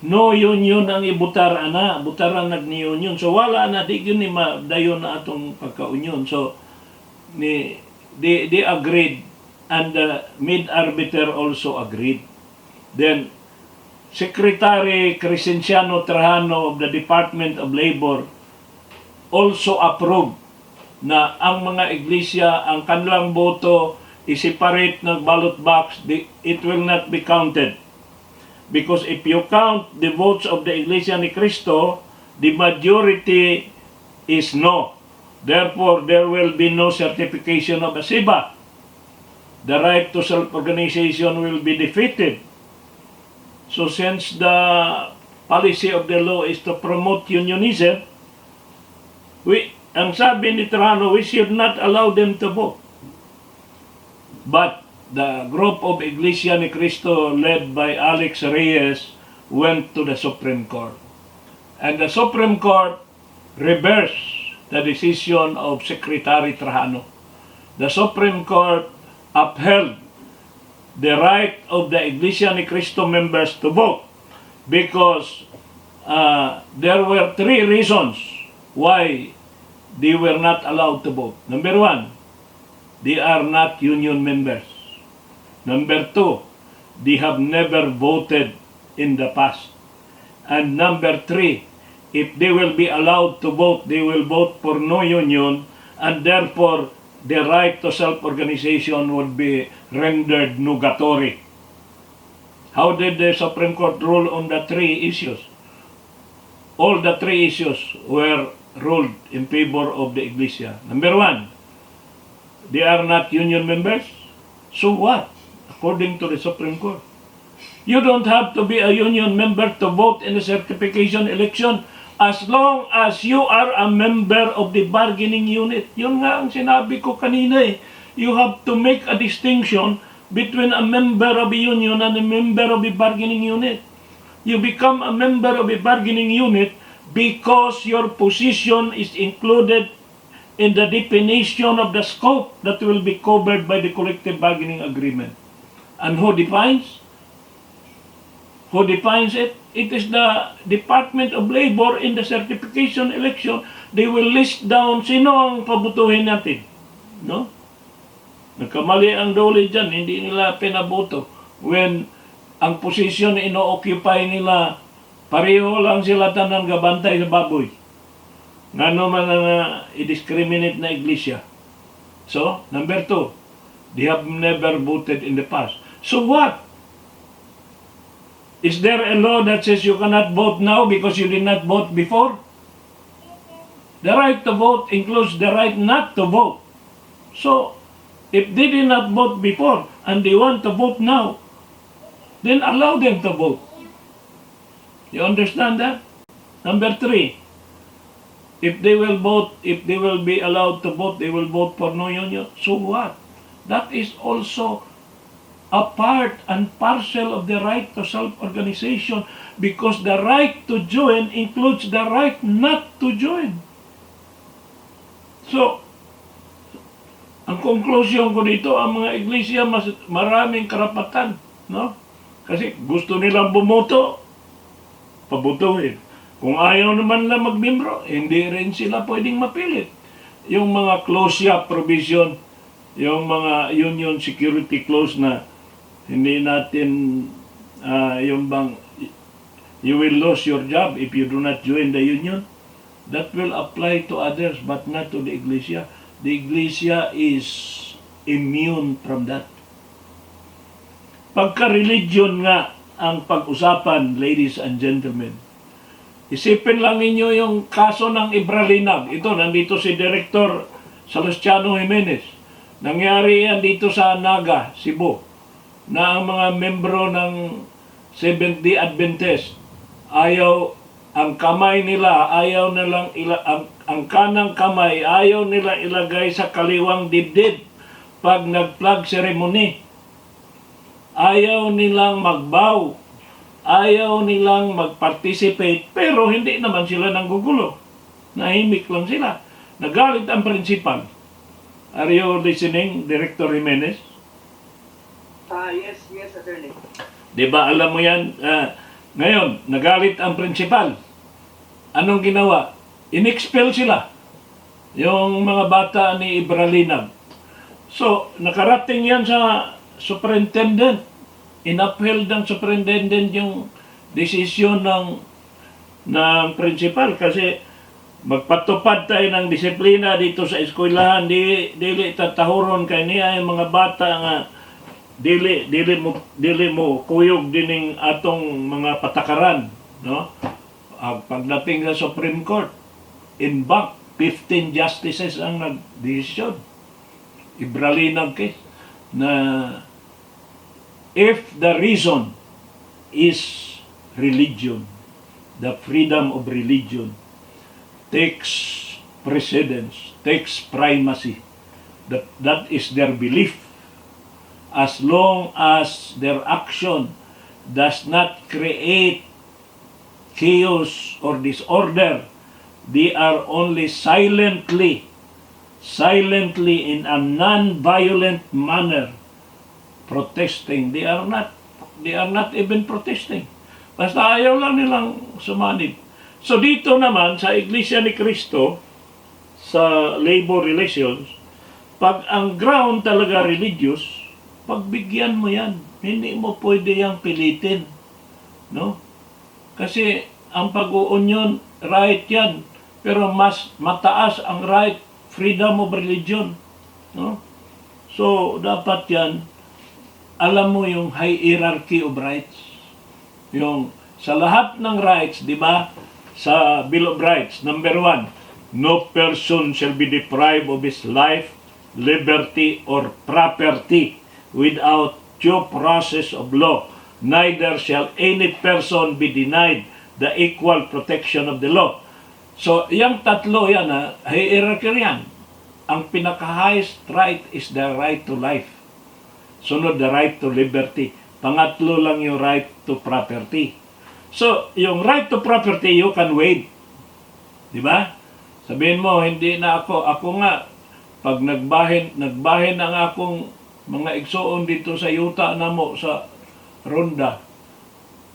no union ang ibutar ana, butaran nag-union. So wala na, di yun ni madayon na atong pagka-union. So they agreed. And the mid-arbiter also agreed. Then, Secretary Crescenciano Trajano of the Department of Labor also approved na ang mga iglesia, ang kanilang boto i-separate ng ballot box, it will not be counted. Because if you count the votes of the Iglesia ni Cristo, the majority is no. Therefore, there will be no certification of ASIBA. The right to self-organization will be defeated. So since the policy of the law is to promote unionism, ang sabi ni Trajano, we should not allow them to vote. But the group of Iglesia ni Cristo led by Alex Reyes went to the Supreme Court. And the Supreme Court reversed the decision of Secretary Trajano. The Supreme Court upheld the right of the Iglesia ni Cristo members to vote because there were three reasons why they were not allowed to vote. Number one, they are not union members. Number two, they have never voted in the past. And number three, if they will be allowed to vote, they will vote for no union, and therefore the right to self-organization would be rendered nugatory. How did the Supreme Court rule on the three issues? All the three issues were ruled in favor of the Iglesia. Number one, they are not union members. So what? According to the Supreme Court, you don't have to be a union member to vote in a certification election. as long as you are a member of the bargaining unit. Yun nga ang sinabi ko kanina eh. You have to make a distinction between a member of a union and a member of a bargaining unit. You become a member of a bargaining unit because your position is included in the definition of the scope that will be covered by the collective bargaining agreement. And who defines? Who defines it? It is the Department of Labor in the certification election. They will list down sino ang pabutuhin natin. No? Nagkamali ang dole dyan, hindi nila pinaboto. When ang posisyon ino-occupy nila, pareho lang sila tanan gabantay sa baboy. Nga naman ang i-discriminate na iglesia. So, number 2, they have never voted in the past. So what? Is there a law that says you cannot vote now because you did not vote before? The right to vote includes the right not to vote. So, if they did not vote before and they want to vote now, then allow them to vote. You understand that? Number 3, if they will vote, if they will be allowed to vote, they will vote for no union. So what? That is also a part and parcel of the right to self-organization, because the right to join includes the right not to join. So, ang conclusion ko dito, ang mga iglesia maraming karapatan, no? Kasi gusto nilang bumoto, pabutuhin. Kung ayaw naman lang magmembro, hindi rin sila pwedeng mapilit. Yung mga close-up provision, yung mga union security clause na hindi natin, yung bang, you will lose your job if you do not join the union, that will apply to others but not to the iglesia. The iglesia is immune from that. Pagka-religion nga ang pag-usapan, ladies and gentlemen, isipin lang ninyo yung kaso ng Ibralinag. Ito, nandito si Director Salustiano Jimenez. Nangyari yan dito sa Naga, Cebu, na ang mga membro ng Seventh-day Adventist, ayaw, ang kamay nila, ayaw nilang, ang kanang kamay, ayaw nila ilagay sa kaliwang dibdib pag nag-flag ceremony. Ayaw nilang magbow. Ayaw nilang mag-participate, pero hindi naman sila nanggugulo. Nahimik lang sila. Nagalit ang principal. Are you listening, Director Jimenez? Yes, attorney. Di ba alam mo yan? Ngayon, nagalit ang principal. Anong ginawa? In-expel sila. Yung mga bata ni Ibralinag. So, nakarating yan sa superintendent. In-upheld ng superintendent yung desisyon ng principal kasi magpatupad tayo ng disiplina dito sa eskwelahan. Dili tatahuron kay niya yung mga bata nga dili mo kuyog dining atong mga patakaran, no? Pagdating sa Supreme Court, in bank 15 justices ang nagdesisyon. Ibralinag case na if the reason is religion, the freedom of religion takes precedence, takes primacy. That is their belief. As long as their action does not create chaos or disorder, they are only silently in a non-violent manner protesting. They are not even protesting. Basta ayaw lang nilang sumanib. So dito naman sa Iglesia ni Cristo, sa labor relations, pag ang ground talaga religious, pagbigyan mo yan. Hindi mo pwede yang pilitin. No? Kasi ang pag-uunion, right yan. Pero mas mataas ang right, freedom of religion. No? So, dapat yan, alam mo yung hierarchy of rights. Yung sa lahat ng rights, di ba? Sa Bill of Rights, number 1, no person shall be deprived of his life, liberty, or property without due process of law. Neither shall any person be denied the equal protection of the law. So, yung tatlo yan, hierarchy yan. Ang pinaka-highest right is the right to life. Sunod, the right to liberty. Pangatlo lang yung right to property. So, yung right to property, you can waive. Di ba? Sabihin mo, hindi na ako nga, pag nagbahin ang akong mga igsoon dito sa yuta na mo, sa ronda,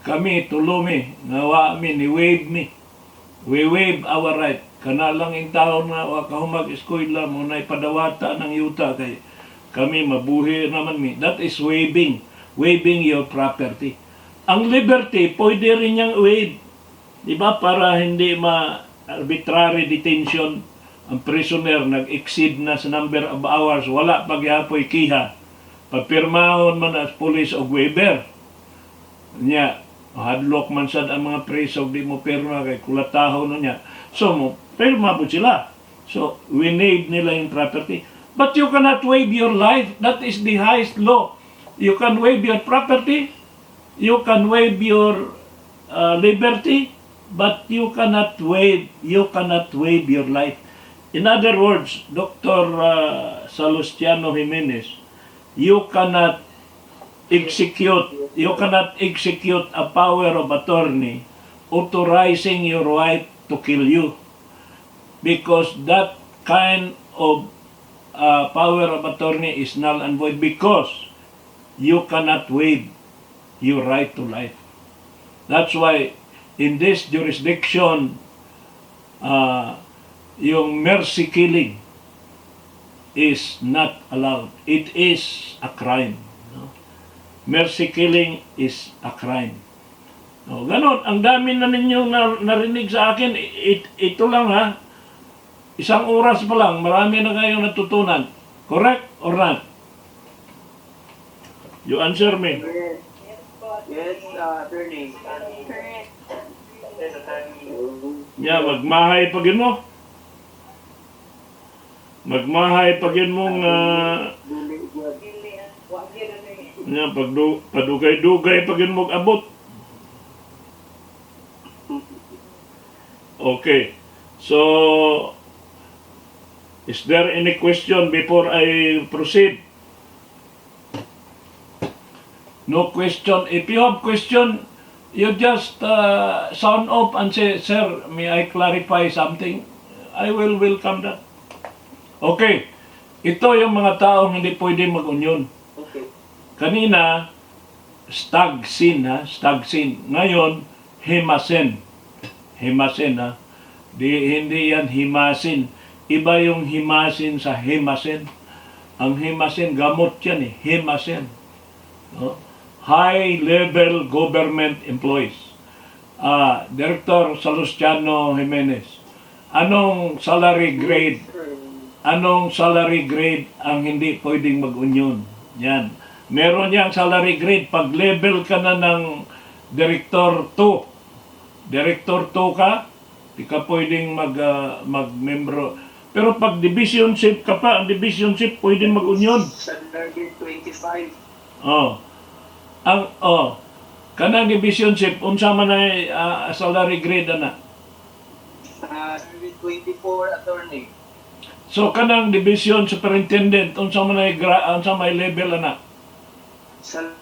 kami, tulumi, nawa mi, ni-waive mi. We waive our right. Kana lang in taon na wakahumag eskwela mo na ipadawata ng yuta kay kami mabuhi naman mi. That is waiving. Waiving your property. Ang liberty, pwede rin niyang waive. Di ba? Para hindi arbitrary detention ang prisoner nag-exceed na sa number of hours, wala pagyapoy kiha. Papirmahon man as police o waiver. Nya, hadlock man sad ang mga preso, di mo pirma kay kulatahon na niya. So, mo, pirma po sila. So, we need nila yung property. But you cannot waive your life. That is the highest law. You can waive your property. You can waive your liberty. But you cannot waive your life. In other words, Dr. Salustiano Jimenez, you cannot execute a power of attorney authorizing your right to kill you, because that kind of power of attorney is null and void, because you cannot waive your right to life. That's why in this jurisdiction, yung mercy killing is not allowed. It is a crime. Mercy killing is a crime. No, ganon. Ang dami na ninyong narinig sa akin. Ito lang Isang oras pa lang, marami na kayong natutunan. Correct or not? You answer me. Yes, attorney. Correct. Yes, attorney. Magmahay pagin mo. Magmahay pagin mong padugay-dugay pagin mo abot. Okay. So, is there any question before I proceed? No question. If you have question, you just sound off and say, "Sir, may I clarify something?" I will welcome that. Okay. Ito yung mga taong hindi pwede mag-union. Okay. Kanina, stag-sin. Ngayon, himasin. Hindi yan himasin. Iba yung himasin sa himasin. Ang himasin, gamot yan himasin. No? High-level government employees. Director Salustiano Jimenez, anong salary grade ang hindi pwedeng mag-union? Yan. Meron yang salary grade. Pag level ka na ng Director 2 ka, di ka pwedeng mag-membro. Pero pag division chief ka pa, ang division chief pwedeng mag-union. Salary 25. Kanang division chief, unsa man ay salary grade ana? Salary 24, attorney. So kanang division superintendent, unsa man ay level ana? Salary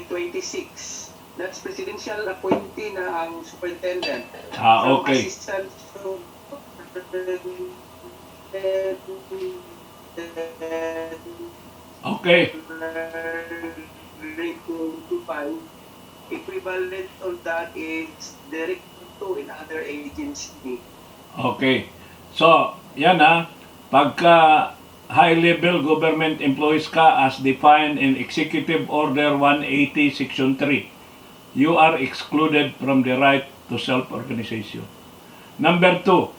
26. That's presidential appointee na ang superintendent. Okay. Assistant Okay. Equivalent of that is director in other agency. Okay. So, yan pagka high-level government employees ka as defined in Executive Order 180 Section 3, you are excluded from the right to self-organization. Number 2,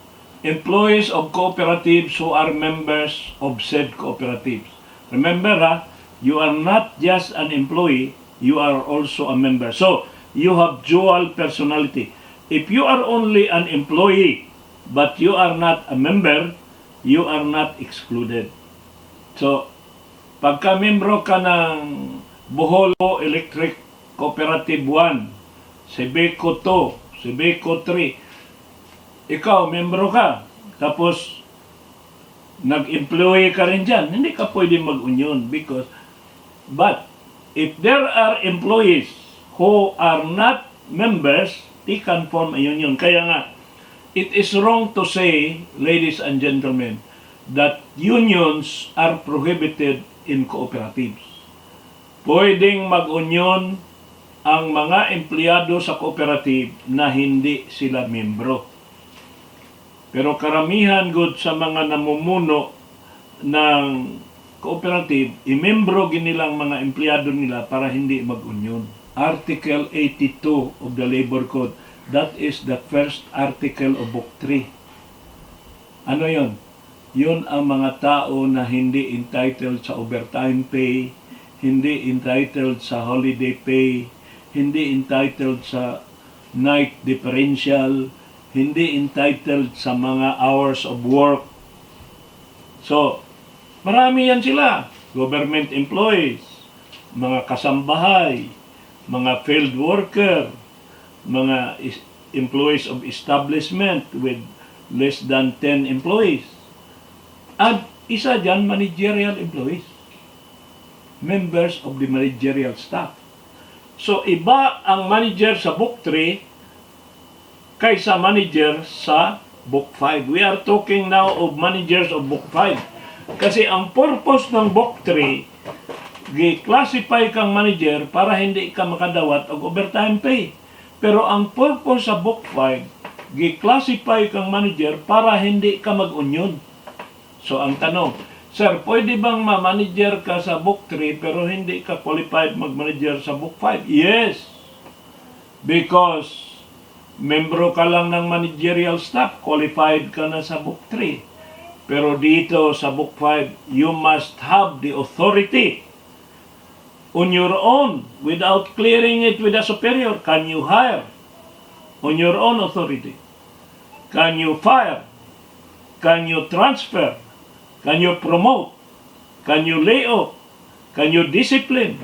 employees of cooperatives who are members of said cooperatives. Remember you are not just an employee, you are also a member. So, you have dual personality. If you are only an employee, but you are not a member, you are not excluded. So, pagka membro ka ng Bohol Electric Cooperative 1, Sebeco 2, si Biko 3. Ikaw, membro ka. Tapos, nag-employee ka rin dyan. Hindi ka pwede mag-union but, if there are employees who are not members, they can form a union. Kaya nga, it is wrong to say, ladies and gentlemen, that unions are prohibited in cooperatives. Pwedeng mag-union ang mga empleyado sa cooperative na hindi sila membro. Pero karamihan good sa mga namumuno ng cooperative, imembro ginilang mga empleyado nila para hindi mag-union. Article 82 of the Labor Code, that is the first article of Book 3. Ano yon? Yun ang mga tao na hindi entitled sa overtime pay, hindi entitled sa holiday pay, hindi entitled sa night differential, hindi entitled sa mga hours of work. So, marami yan sila. Government employees, mga kasambahay, mga field worker, mga employees of establishment with less than 10 employees. At isa dyan, managerial employees. Members of the managerial staff. So, iba ang manager sa Book 3 kaysa manager sa Book 5. We are talking now of managers of Book 5. Kasi ang purpose ng Book 3, gi-classify kang manager para hindi ka makadawat og overtime pay. Pero ang purpose sa Book 5, gi-classify kang manager para hindi ka mag-union. So ang tanong, sir, pwede bang ma-manager ka sa Book 3 pero hindi ka qualified mag-manager sa Book 5? Yes! Because membro ka lang ng managerial staff, qualified ka na sa Book 3. Pero dito sa Book 5, you must have the authority on your own without clearing it with a superior. Can you hire on your own authority? Can you fire? Can you transfer? Can you promote? Can you lay off? Can you discipline?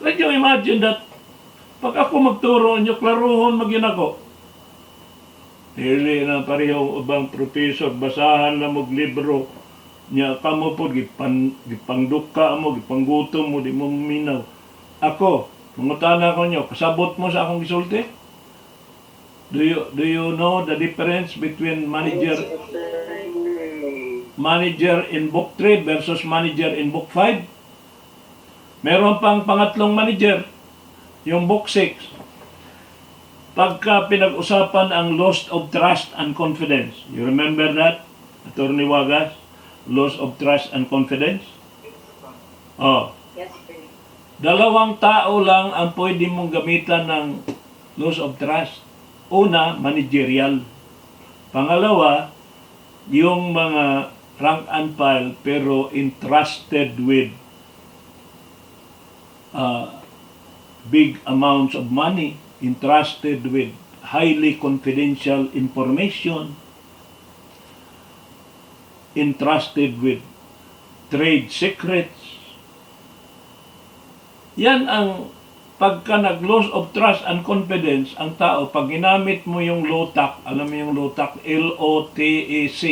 Can you imagine that pag ako magturo, nyo klaruhon magin ako. Hili na parehong ubang professor, basahan na mong libro. Nya kamo po, gipangduka mo, gipanggutom mo, di mo minaw. Ako, mangutana ko nyo, kasabot mo sa akong gisulti? Do you know the difference between manager in Book 3 versus manager in Book 5? Meron pang pangatlong manager, yung Book 6, pagka pinag-usapan ang loss of trust and confidence. You remember that, Attorney Wagas? Loss of trust and confidence? Oh. Yes, sir. Dalawang tao lang ang pwede mong gamitan ng loss of trust. Una, managerial. Pangalawa, yung mga rank and file pero entrusted with big amounts of money, entrusted with highly confidential information, entrusted with trade secrets. Yan ang pagka nag-loss of trust and confidence, ang tao, pag ginamit mo yung LOTAC, alam mo yung LOTAC, L-O-T-A-C,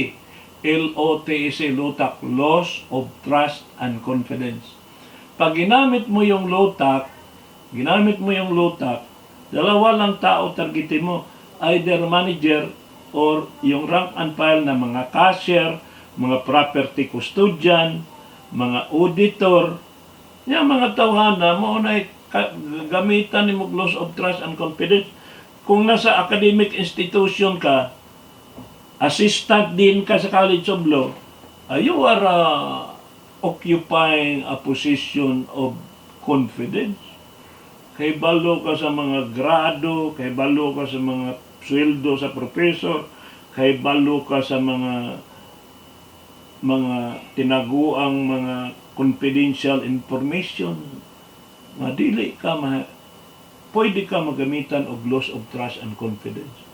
L-O-T-A-C, LOTAC, loss of trust and confidence. Pag ginamit mo yung LOTAC, dalawa lang tao targetin mo, either manager or yung rank and file na mga cashier, mga property custodian, mga auditor, yung mga tawhana mo na gamitan ni mo loss of trust and confidence. Kung nasa academic institution ka, assistant din ka sa College of Law, you are occupying a position of confidence. Kay balo ka sa mga grado, kay balo ka sa mga sweldo sa professor, kay balo ka sa mga tinaguang mga confidential information. Madili ka, pwede ka magamitan of loss of trust and confidence.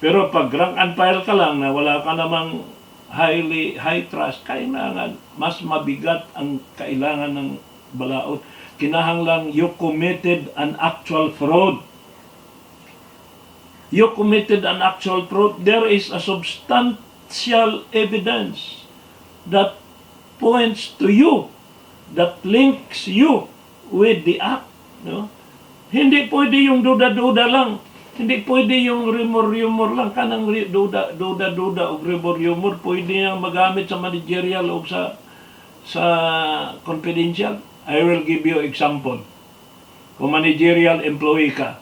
Pero pag rank and file ka lang na wala ka namang high trust, kailangan mas mabigat ang kailangan ng balaod. Kinahanglang you committed an actual fraud. you committed an actual fraud, there is a substantial evidence that points to you, that links you with the act. No? Hindi pwede yung duda-duda lang. Hindi pwede yung rumor-rumor lang. Kanang duda-duda o rumor-rumor, pwede niyang magamit sa managerial o sa confidential. I will give you example. Kung managerial employee ka,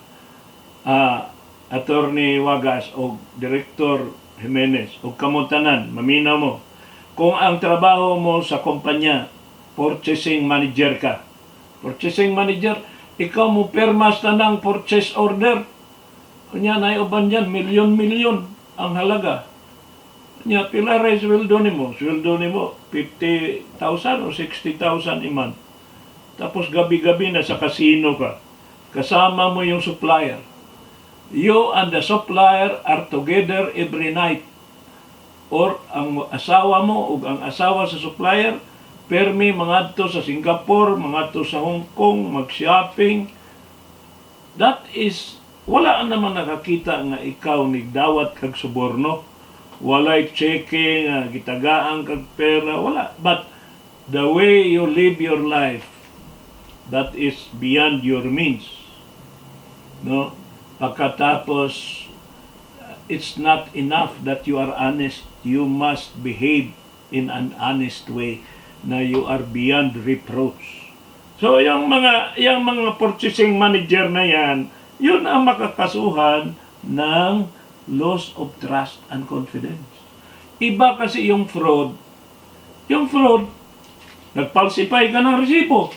Attorney Wagas o Director Jimenez o kamutanan, mamina mo, kung ang trabaho mo sa kumpanya, purchasing manager ka. Purchasing manager, ikaw mo permas na ng purchase order. Kunya na uban yan, milyon-milyon ang halaga. Kunya, pila rin sweldo ni mo? Sweldo ni mo, 50,000 o 60,000 a month. Tapos gabi-gabi na sa casino ka. Kasama mo yung supplier. You and the supplier are together every night. Or ang asawa mo o ang asawa sa supplier, permi mangadto sa Singapore, mangadto sa Hong Kong, mag-shopping. That is, wala naman nakakita nga ikaw nigdawat kag suborno. Walay checking, gitagaan kag pera, wala. But the way you live your life, that is beyond your means. No? Pagkatapos, it's not enough that you are honest. You must behave in an honest way na you are beyond reproach. So, yung mga purchasing manager na yan, yun ang makakasuhan ng loss of trust and confidence. Iba kasi yung fraud. Yung fraud, nagpalsify ka ng resibo.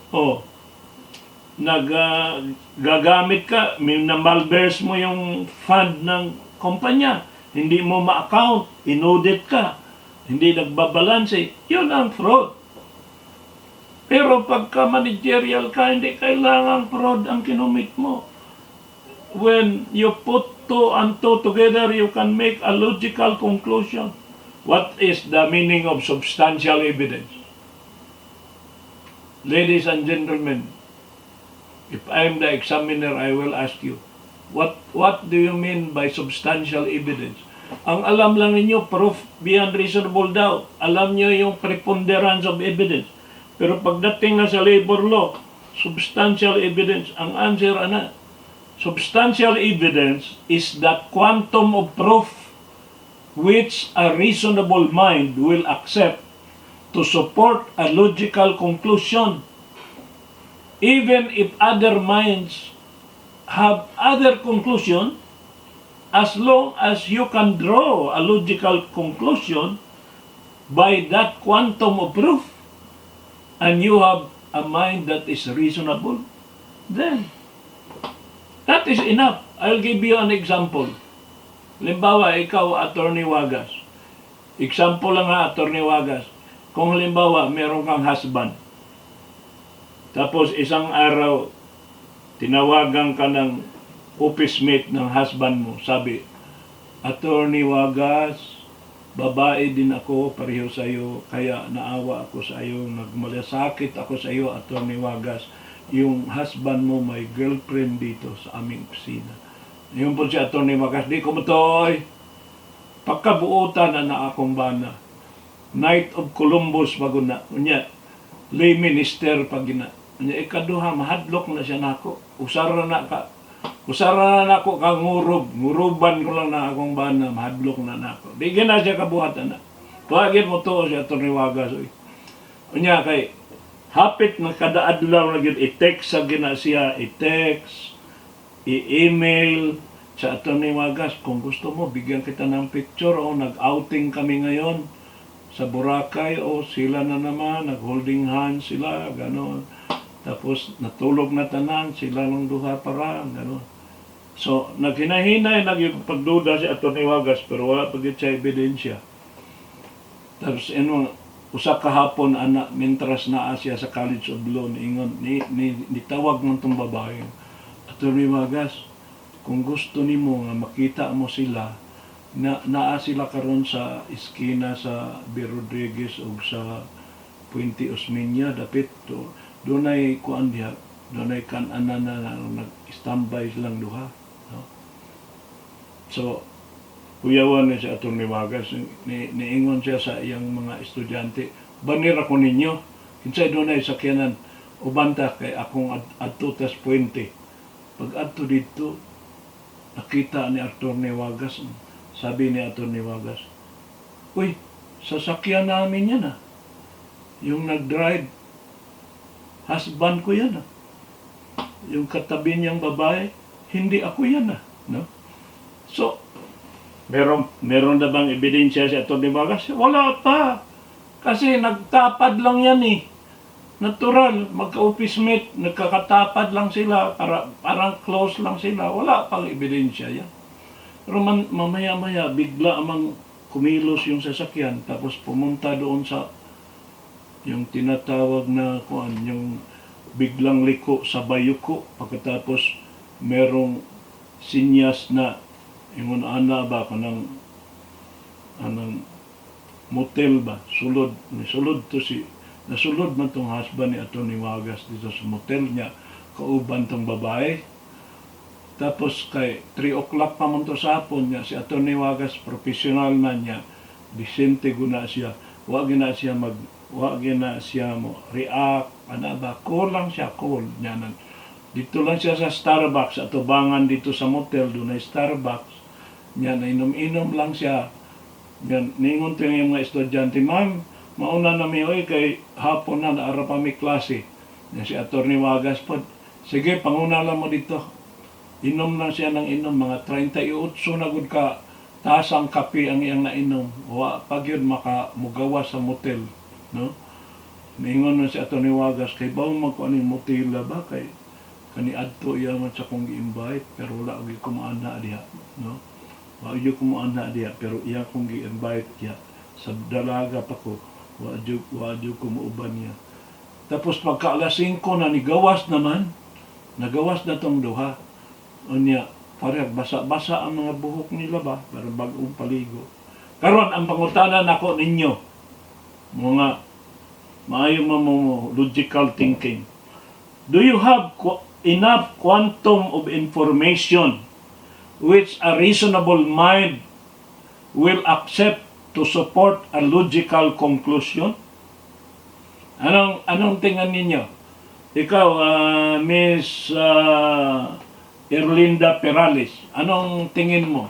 O, gagamit ka, na-malverse mo yung fund ng kumpanya, hindi mo ma-account, inaudit ka, hindi nagbabalanse, yun ang fraud. Pero pagka managerial ka, hindi kailangan fraud ang kinumit mo. When you put two and two together, you can make a logical conclusion. What is the meaning of substantial evidence? Ladies and gentlemen, if I am the examiner, I will ask you, what do you mean by substantial evidence? Ang alam lang ninyo, proof beyond reasonable doubt. Alam nyo yung preponderance of evidence. Pero pagdating na sa labor law, substantial evidence, ang answer ana, substantial evidence is the quantum of proof which a reasonable mind will accept to support a logical conclusion, even if other minds have other conclusion, as long as you can draw a logical conclusion by that quantum of proof, and you have a mind that is reasonable, then that is enough. I'll give you an example. Halimbawa, ikaw, Attorney Wagas. Example lang ha, Attorney Wagas. Kung halimbawa, meron kang husband, tapos isang araw, tinawagan ka ng office mate ng husband mo, sabi, Attorney Wagas, babae din ako, pareho sa iyo, kaya naawa ako sa iyo, nagmalasakit ako sa iyo, Attorney Wagas. Yung husband mo may girlfriend dito sa aming opisina. Yung po si Attorney Wagas, di ko matoy. Pagkabuutan na akong bana. Knight of Columbus paguna. Unya, lay minister pagina. Unya, ikaduha, mahadlok na siya nako. Usara na nako ka ngurub. Nguruban ko lang na akong bana, mahadlok na nako. Di gina siya kabuhatan na. Tuwagin mo to si Attorney Wagas. Unya, kay hapit ng kada adlaw na gyud i-text sa gina siya, i-text, i-email sa Attorney Wagas, kung gusto mo bigyan kita ng picture o nag-outing kami ngayon sa Boracay o sila na naman nag-holding hands sila, gano'n. Tapos natulog na tanan sila ng duha para, gano'n. So naghinahinay pagduda si Attorney Wagas pero wala pagit sa ebidensya. Tapos usa kahapon ana mentras naa siya sa College of Law ingon nitawag man tong babae. Attorney Wagas, kung gusto nimo nga makita mo sila naa sila karon sa iskina sa B. Rodriguez ug sa Puente Osmeña dapit to dunay kuan diha dunay kan-anan na nag-standby silang duha, no? So, kuyawan ni si Atty. Wagas, niingon siya sa iyang mga estudyante, banira ko ninyo, kinsay doon ay sakyanan, ubanta kay akong adto tas puente. Pag adto dito, nakita ni Atty. Wagas, sabi ni Atty. Wagas, uy, sasakyan namin yan Yung nag-drive, husband ko yan Yung katabi niyang babae, hindi ako yan no? So, meron na bang ebidensya si Atty. Wagas? Wala pa. Kasi nagtapad lang yan Natural, magka-office mate, nagkakatapad lang sila, parang close lang sila. Wala pang ebidensya yan. Pero mamaya-maya, bigla amang kumilos yung sasakyan, tapos pumunta doon sa yung tinatawag na yung biglang liko sa bayuko, pagkatapos merong sinyas na yung ana ba kanang anong motel ba sulod nasulod man tong husband ni Atty. Wagas dito sa motel niya kauban tong babae. Tapos kay 3 o'clock pa man to sa hapon niya si Atty. Wagas professional na niya, disente guna siya, wag na siya mo react ba, cool lang siya, cool niya dito lang siya sa Starbucks, atubangan dito sa motel, doon ay Starbucks. Yan, inom-inom lang siya. Yan, ningon to yung mga estudyante, ma'am, mauna na mi, oy, kay hapon na, naara pa mi klase. Yan, si Atty. Wagas po, sige, panguna lang mo dito. Inom na siya ng inom, mga 38 na gud ka, tasang kape ang iyang nainom. Pag yun, makamugawa sa motel. No? Ningon na si Atty. Wagas, kay bawang magkuhan yung motel ba, kay kani adto yaman sa kong gi-invite pero wala gyud ko maana diha no wa gyud ko maana diha pero iya kong gi-invite ya sa dalaga pa ko wa gyud ko muuban niya tapos pagka alas 5 na nagawas na tong duha unya parehas basa-basa ang mga buhok nila ba pero bag-ong paligo karon ang pangutana nako ninyo mga maayo mo logical thinking, do you have enough quantum of information which a reasonable mind will accept to support a logical conclusion? Anong tingnan ninyo? Ikaw, Miss Erlinda Perales, anong tingin mo?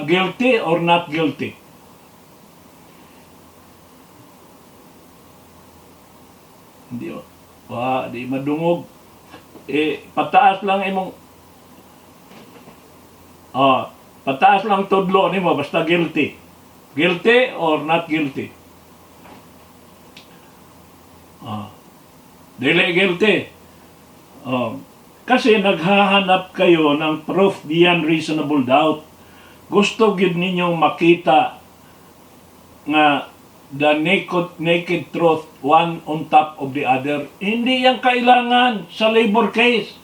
Guilty or not guilty? Hindi di madungog. Pataas lang imong pataas lang tudlo nimo basta guilty. Guilty or not guilty? Dili guilty. Kasi naghahanap kayo ng proof beyond reasonable doubt. Gusto gid ninyong makita nga the naked truth, one on top of the other. Hindi yan kailangan sa labor case.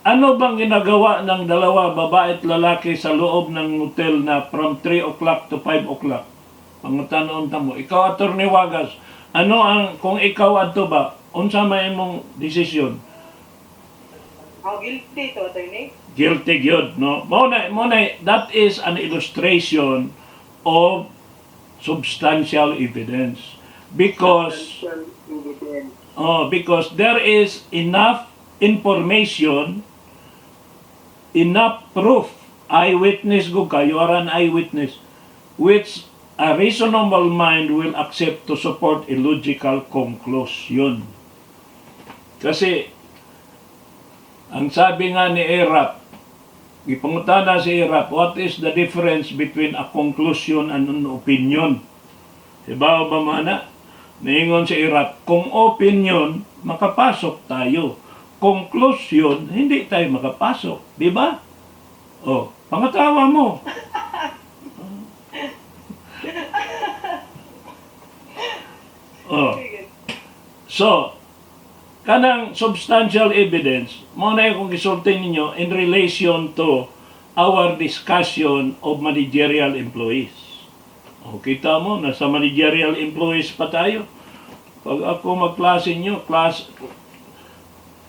Ano bang ginagawa ng dalawa, babae at lalaki sa loob ng hotel na from 3 o'clock to 5 o'clock? Pangutanon ta mo. Ikaw, Atty. Wagas, kung ikaw adto ba, unsa may imong desisyon? Guilty to, attorney. Guilty gyud, no? Muna, that is an illustration of substantial evidence because there is enough information, enough proof, eyewitness go ka, you are an eyewitness, which a reasonable mind will accept to support a logical conclusion. Kasi ang sabi nga ni Erap, ipangutana si Erap, what is the difference between a conclusion and an opinion? Diba ba mana? Naingon si Erap, kung opinion, makapasok tayo. Conclusion, hindi tayo makapasok. Diba? Pangatawa mo. So, kanang substantial evidence, muna yung kung gisultin ninyo in relation to our discussion of managerial employees. Kita mo, nasa managerial employees pa tayo. Pag ako magklase nyo,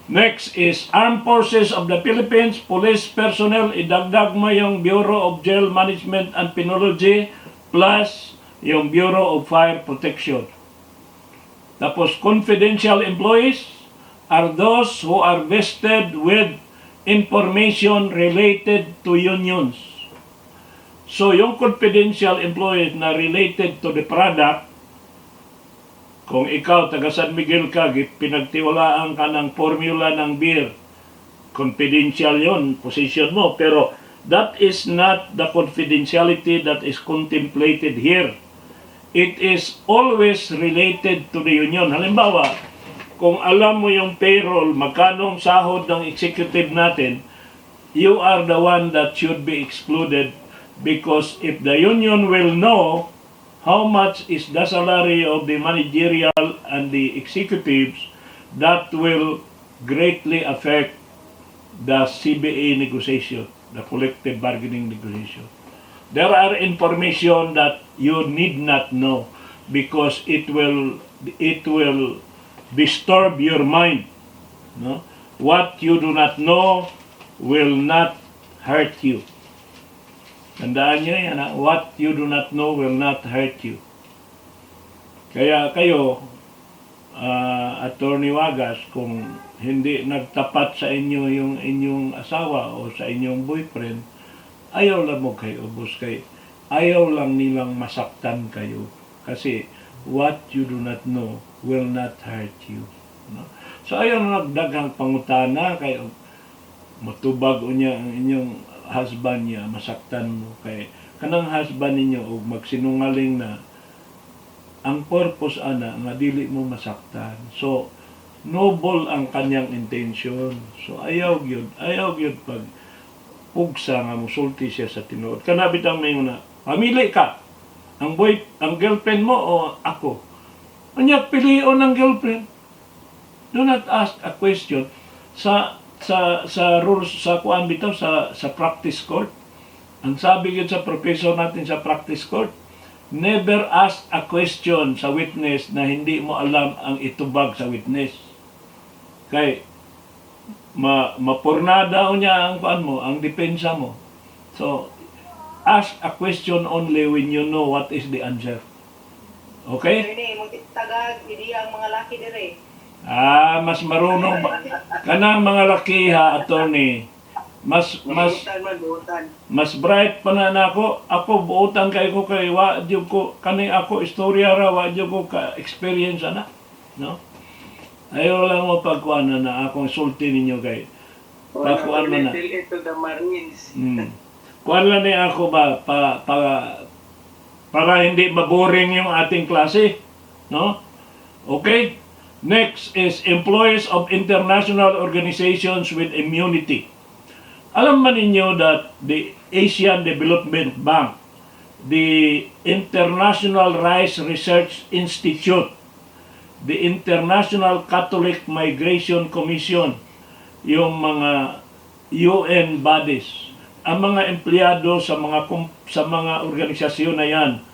Next is Armed Forces of the Philippines, Police Personnel, idagdag mo yung Bureau of Jail Management and Penology plus yung Bureau of Fire Protection. Tapos confidential employees are those who are vested with information related to unions. So yung confidential employees na related to the product, kung ikaw, taga San Miguel ka, pinagtiwalaan ka ng formula ng beer, confidential yon position mo. Pero that is not the confidentiality that is contemplated here. It is always related to the union. Halimbawa, kung alam mo yung payroll, magkanong sahod ng executive natin, you are the one that should be excluded because if the union will know how much is the salary of the managerial and the executives, that will greatly affect the CBA negotiation, the collective bargaining negotiation. There are information that you need not know because it will disturb your mind. No? What you do not know will not hurt you. Tandaan nyo yan, ha? What you do not know will not hurt you. Kaya kayo, Attorney Wagas, kung hindi nagtapat sa inyo yung inyong asawa o sa inyong boyfriend, ayaw lang mo kayo, ubos kayo. Ayaw lang nilang masaktan kayo. Kasi what you do not know will not hurt you. No? So ayaw na nagdaghang pangutana kayo, matubag niya ang inyong husband niya, masaktan mo kay kanang husband ninyo og magsinungaling na ang purpose ana nga dili mo masaktan. So noble ang kanyang intention. So ayaw gyud pag pugsa nga musulti siya sa tinuod. Kana bitang may una, pamili ka. Ang girlfriend mo o ako. Unya pilion ang girlfriend. Do not ask a question sa rules sa kuan bitaw sa practice court. Ang sabi gyud sa professor natin sa practice court, never ask a question sa witness na hindi mo alam ang itubag sa witness. Kay mapurnada niya ang kuan mo, ang depensa mo. So ask a question only when you know what is the answer. Okay? Ini mo tagag idi ang mga laki dire. Mas marunong kanang mga laki ha, attorney. Mas bright pa na nako. Ako buutan kay ko kay wa jud ko kani ako istorya ra wa jud ko ka experience ana, no? Ayaw lang mo pagkuan na akong sulti ninyo kay pagkuan na. Ito the Marines. Kuan lang ni ako ba para hindi maboring yung ating klase, no? Okay? Next is employees of international organizations with immunity. Alam man ninyo that the Asian Development Bank, the International Rice Research Institute, the International Catholic Migration Commission, yung mga UN bodies, ang mga empleyado sa mga organisasyon na yan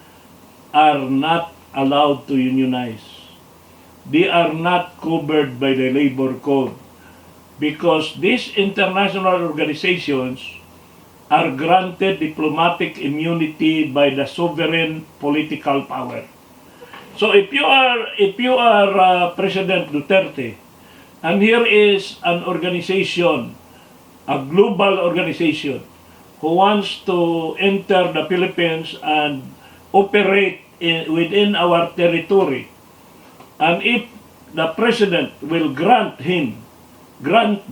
are not allowed to unionize. They are not covered by the labor code because these international organizations are granted diplomatic immunity by the sovereign political power. So if you are President Duterte, and here is an organization, a global organization, who wants to enter the Philippines and operate within our territory, and if the President will grant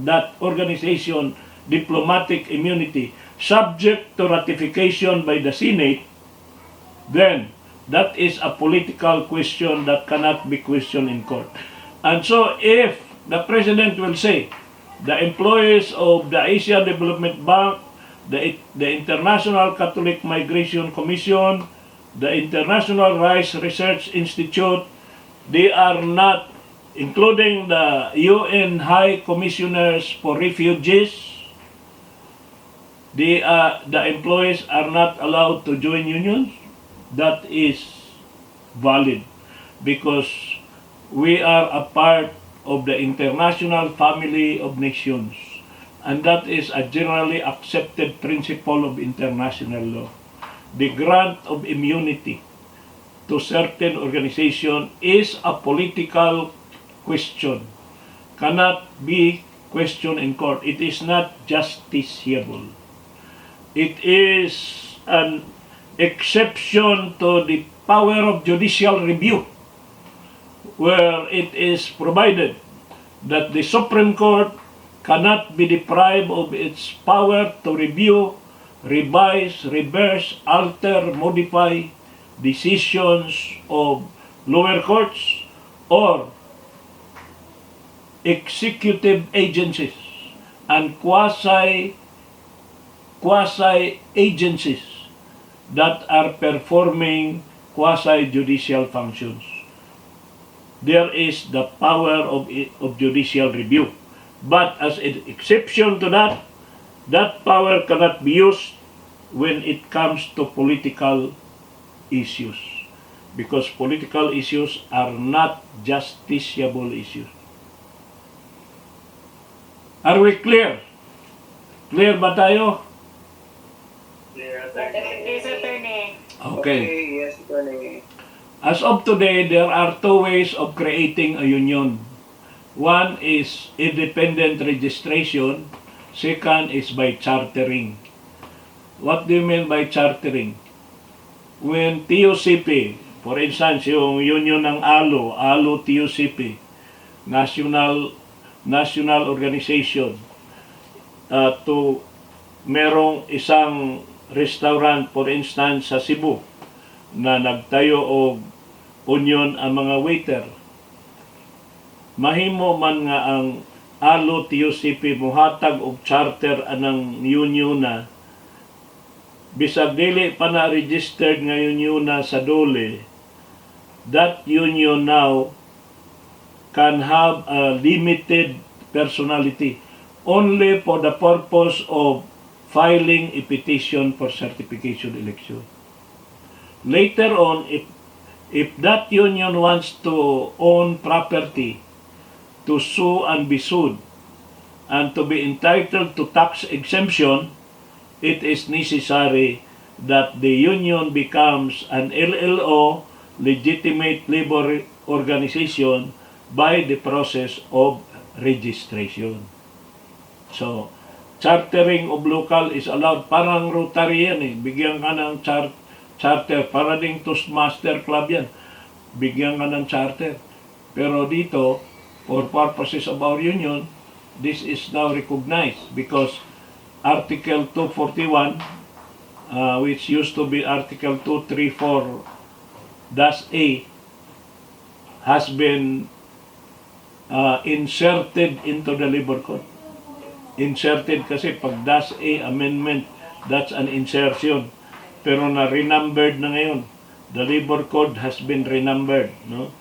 that organization diplomatic immunity subject to ratification by the Senate, then that is a political question that cannot be questioned in court. And so if the President will say, the employees of the Asian Development Bank, the International Catholic Migration Commission, the International Rice Research Institute, they are not, including the UN High Commissioners for Refugees, the employees are not allowed to join unions. That is valid because we are a part of the international family of nations. And that is a generally accepted principle of international law. The grant of immunity to certain organization is a political question, cannot be questioned in court. It is not justiciable. It is an exception to the power of judicial review, where it is provided that the Supreme Court cannot be deprived of its power to review, revise, reverse, alter, modify decisions of lower courts or executive agencies and quasi agencies that are performing quasi judicial functions. There is the power of judicial review. But as an exception to that, that power cannot be used when it comes to political issues, because political issues are not justiciable issues. Are we clear? Clear ba tayo? Yes, attorney. Okay. Yes, attorney. As of today, there are two ways of creating a union. One is independent registration. Second is by chartering. What do you mean by chartering? When TUCP, for instance, yung union ng ALO TUCP, National Organization, to merong isang restaurant, for instance, sa Cebu, na nagtayo og union ang mga waiter. Mahimo man nga ang ALO TUCP muhatag og charter anang union na bisag dili pa na registered nga union na sa dole, that union now can have a limited personality only for the purpose of filing a petition for certification election. Later on, if that union wants to own property, to sue and be sued, and to be entitled to tax exemption, it is necessary that the union becomes an LLO, legitimate labor organization, by the process of registration. So, chartering of local is allowed. Parang Rotary yan eh. Bigyan ka ng charter. Para ding Toastmaster Club yan. Bigyan ka ng charter. Pero dito, for purposes of our union, this is now recognized because Article 241, which used to be Article 234-A, has been inserted into the Labor Code. Inserted kasi pag -A amendment, that's an insertion. Pero na-renumbered na ngayon. The Labor Code has been renumbered, no?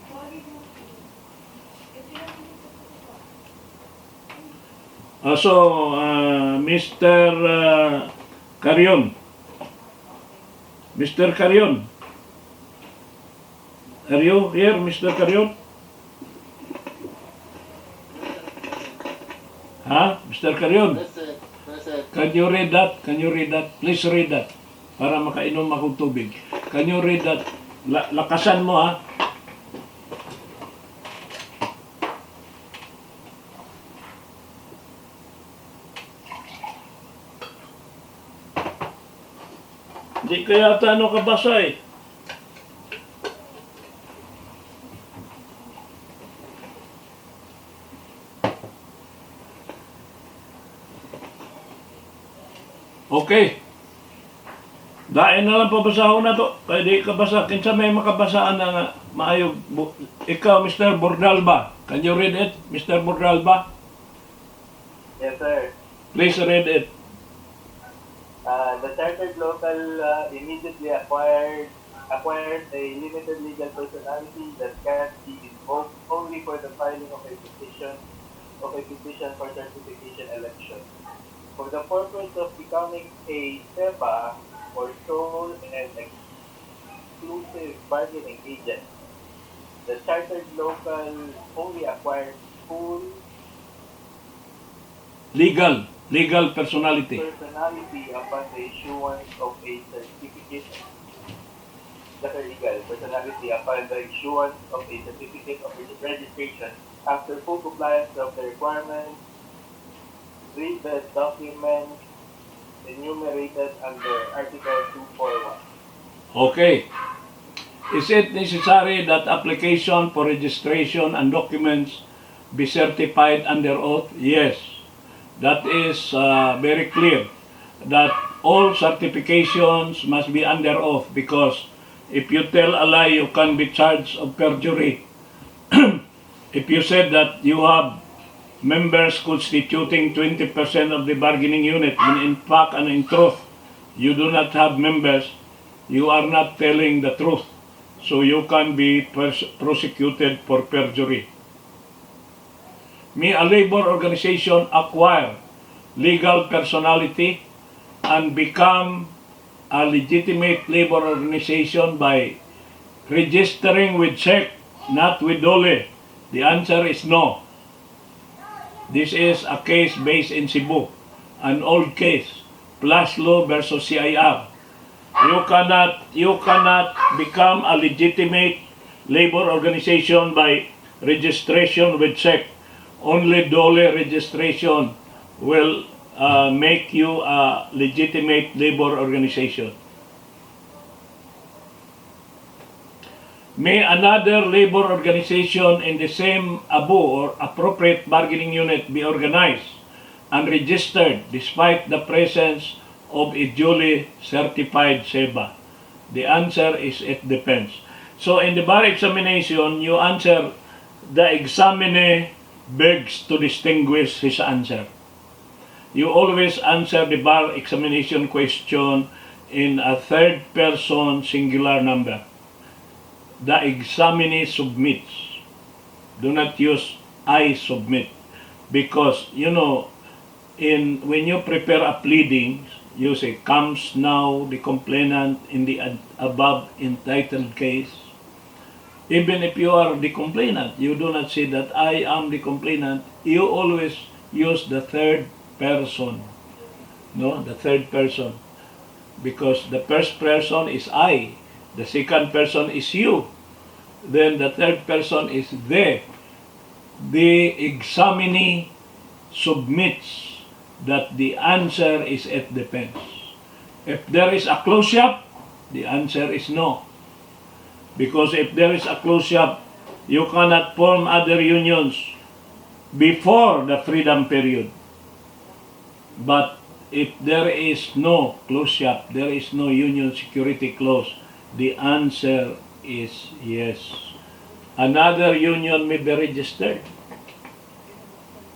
Mr. Carion. Mr. Carion. Are you here, Mr. Carion? Mr. Carion? Can you read that? Can you read that? Please read that. Para makainom akong tubig. Can you read that? Lakasan mo ha. Di kaya ano kabasa eh. Okay. Dain na lang pabasahon na to. Kaya di kabasa. Kinsa may makabasaan na nga maayog. Ikaw, Mr. Bordalba. Can you read it, Mr. Bordalba? Yes, sir. Please read it. The chartered local immediately acquired a limited legal personality that can be invoked only for the filing of a petition for certification election. For the purpose of becoming a SEBA or sole and exclusive bargaining agent, the chartered local only acquires full legal personality. personality upon the issuance of a certificate. That's a legal personality upon the issuance of a certificate of registration after full compliance of the requirements. Read the documents enumerated under Article 241. Okay. Is it necessary that application for registration and documents be certified under oath? Yes. That is very clear that all certifications must be under oath, because if you tell a lie, you can be charged of perjury. If you said that you have members constituting 20% of the bargaining unit, when in fact and in truth, you do not have members, you are not telling the truth. So you can be prosecuted for perjury. May a labor organization acquire legal personality and become a legitimate labor organization by registering with SEC, not with DOLE? The answer is no. This is a case based in Cebu, an old case, Plaslo versus CIR. You cannot become a legitimate labor organization by registration with SEC. Only DOLE registration will make you a legitimate labor organization. May another labor organization in the same ABU or appropriate bargaining unit be organized and registered despite the presence of a duly certified SEBA? The answer is it depends. So in the bar examination, you answer, the examinee begs to distinguish his answer. You always answer the bar examination question in a third person singular number. The examinee submits. Do not use I submit, because when you prepare a pleading, you say, comes now the complainant in the above entitled case. Even if you are the complainant, you do not say that I am the complainant. You always use the third person. No, the third person. Because the first person is I. The second person is you. Then the third person is they. The examinee submits that the answer is it depends. If there is a close-up, the answer is no. Because if there is a close-up, you cannot form other unions before the freedom period. But if there is no close-up, there is no union security clause, the answer is yes. Another union may be registered.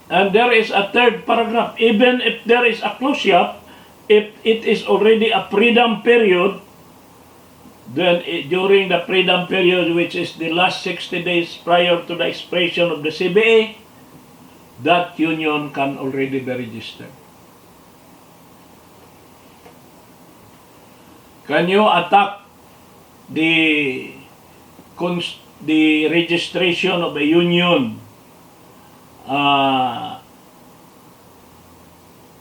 And there is a third paragraph. Even if there is a close-up, if it is already a freedom period, then during the freedom period, which is the last 60 days prior to the expiration of the CBA, that union can already be registered. Can you attack the registration of a union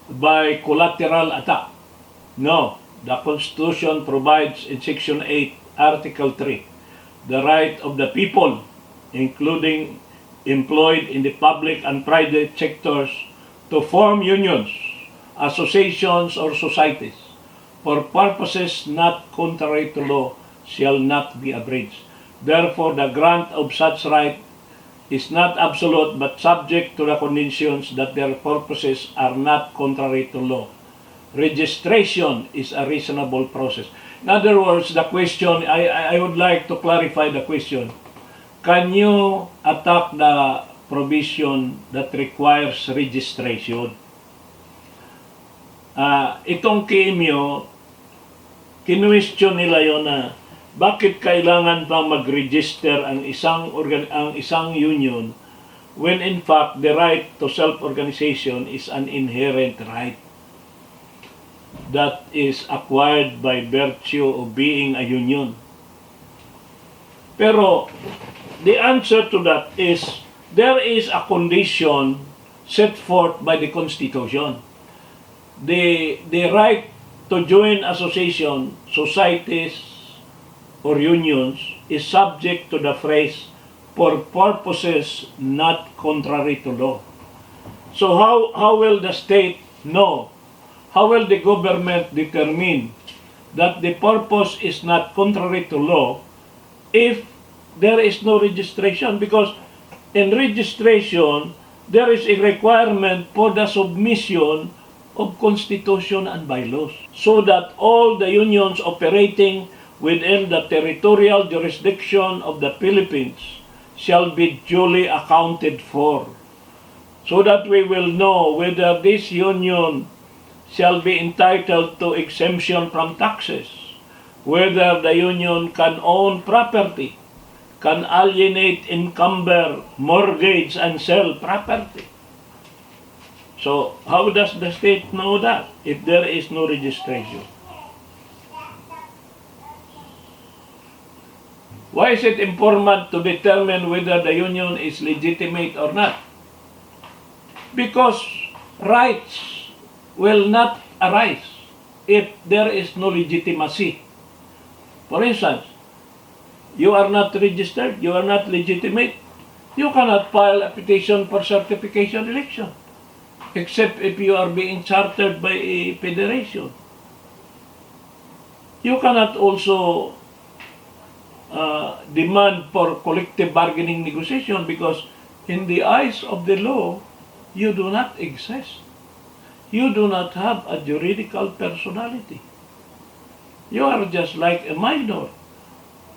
by collateral attack? No. The Constitution provides in Section 8, Article 3, the right of the people, including employed in the public and private sectors, to form unions, associations, or societies for purposes not contrary to law shall not be abridged. Therefore, the grant of such right is not absolute but subject to the conditions that their purposes are not contrary to law. Registration is a reasonable process. In other words, the question, I would like to clarify the question. Can you attack the provision that requires registration? Itong KMU, kinwestiyon nila yon na bakit kailangan pa mag-register ang isang union when in fact the right to self-organization is an inherent right that is acquired by virtue of being a union. Pero the answer to that is there is a condition set forth by the Constitution. The right to join association, societies, or unions is subject to the phrase for purposes not contrary to law. So how will the state know? How will the government determine that the purpose is not contrary to law if there is no registration? Because in registration, there is a requirement for the submission of constitution and bylaws so that all the unions operating within the territorial jurisdiction of the Philippines shall be duly accounted for, so that we will know whether this union shall be entitled to exemption from taxes, whether the union can own property, can alienate, encumber, mortgage, and sell property. So how does the state know that if there is no registration? Why is it important to determine whether the union is legitimate or not? Because rights will not arise if there is no legitimacy. For instance, you are not registered, you are not legitimate, you cannot file a petition for certification election, except if you are being chartered by a federation. You cannot also demand for collective bargaining negotiation because in the eyes of the law, you do not exist. You do not have a juridical personality. You are just like a minor,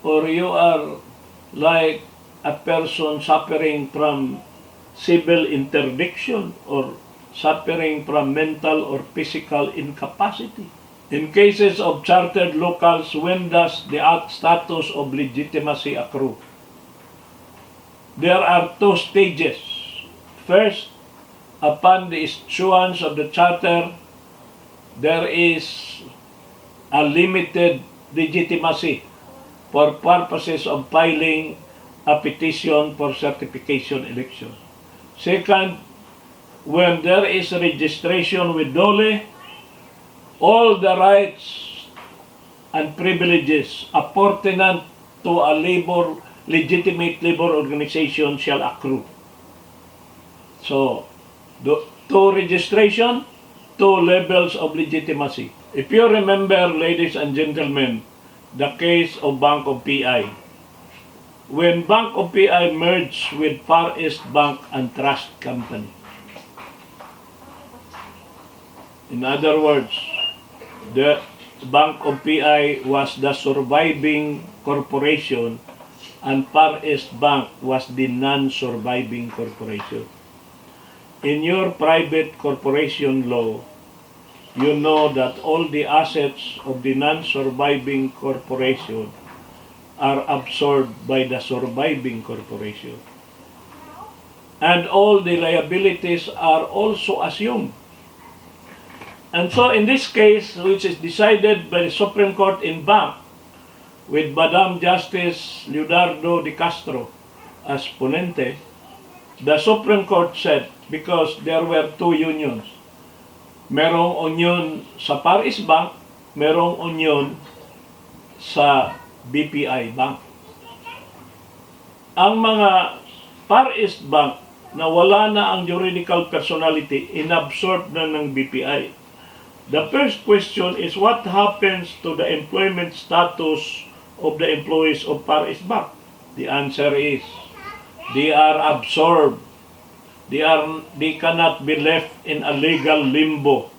or you are like a person suffering from civil interdiction or suffering from mental or physical incapacity. In cases of chartered locals, when does the status of legitimacy accrue? There are two stages. First, upon the issuance of the charter, there is a limited legitimacy for purposes of filing a petition for certification election. Second, when there is registration with DOLE, all the rights and privileges appertinent to a legitimate labor organization shall accrue. So, two registration, two levels of legitimacy. If you remember, ladies and gentlemen, the case of Bank of PI, when Bank of PI merged with Far East Bank and Trust Company. In other words, the Bank of PI was the surviving corporation and Far East Bank was the non-surviving corporation. In your private corporation law, you know that all the assets of the non-surviving corporation are absorbed by the surviving corporation. And all the liabilities are also assumed. And so in this case, which is decided by the Supreme Court in Bank, with Madam Justice Leonardo de Castro as ponente, the Supreme Court said, because there were two unions, merong union sa Far East Bank, merong union sa BPI Bank. Ang mga Far East Bank na wala na ang juridical personality, inabsorb na ng BPI. The first question is, what happens to the employment status of the employees of Far East Bank? The answer is, they are absorbed. They cannot be left in a legal limbo.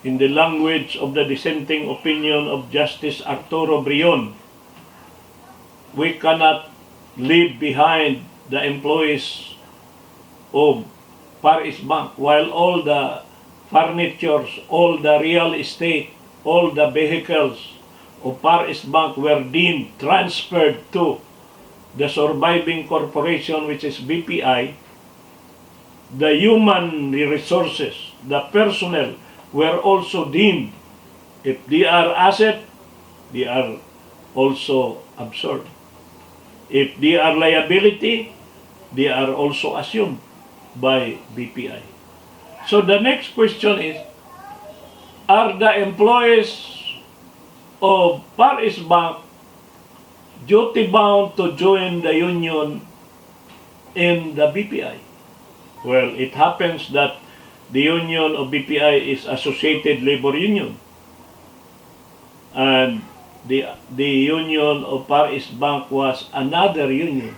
In the language of the dissenting opinion of Justice Arturo Brion, we cannot leave behind the employees of Far East Bank while all the furnitures, all the real estate, all the vehicles of Far East Bank were deemed transferred to the surviving corporation, which is BPI. The human resources, the personnel, were also deemed, if they are asset, they are also absorbed. If they are liability, they are also assumed by BPI. So the next question is, are the employees of Paris Bank duty-bound to join the union in the BPI? Well, it happens that the union of BPI is Associated Labor Union. And the union of Paris Bank was another union.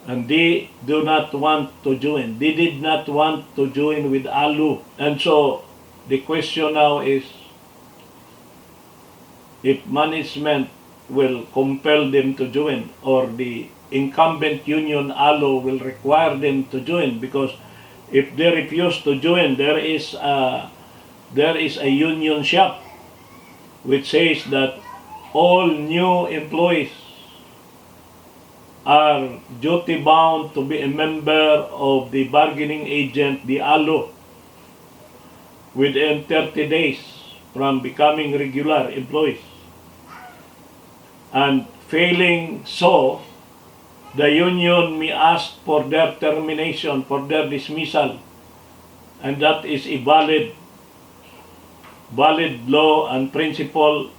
And they do not want to join. They did not want to join with ALU. And so, the question now is, if management will compel them to join, or the incumbent union ALU will require them to join, because if they refuse to join, there is a union shop which says that all new employees are duty bound to be a member of the bargaining agent, the ALU, within 30 days from becoming regular employees. And failing so, the union may ask for their termination, for their dismissal, and that is a valid law and principle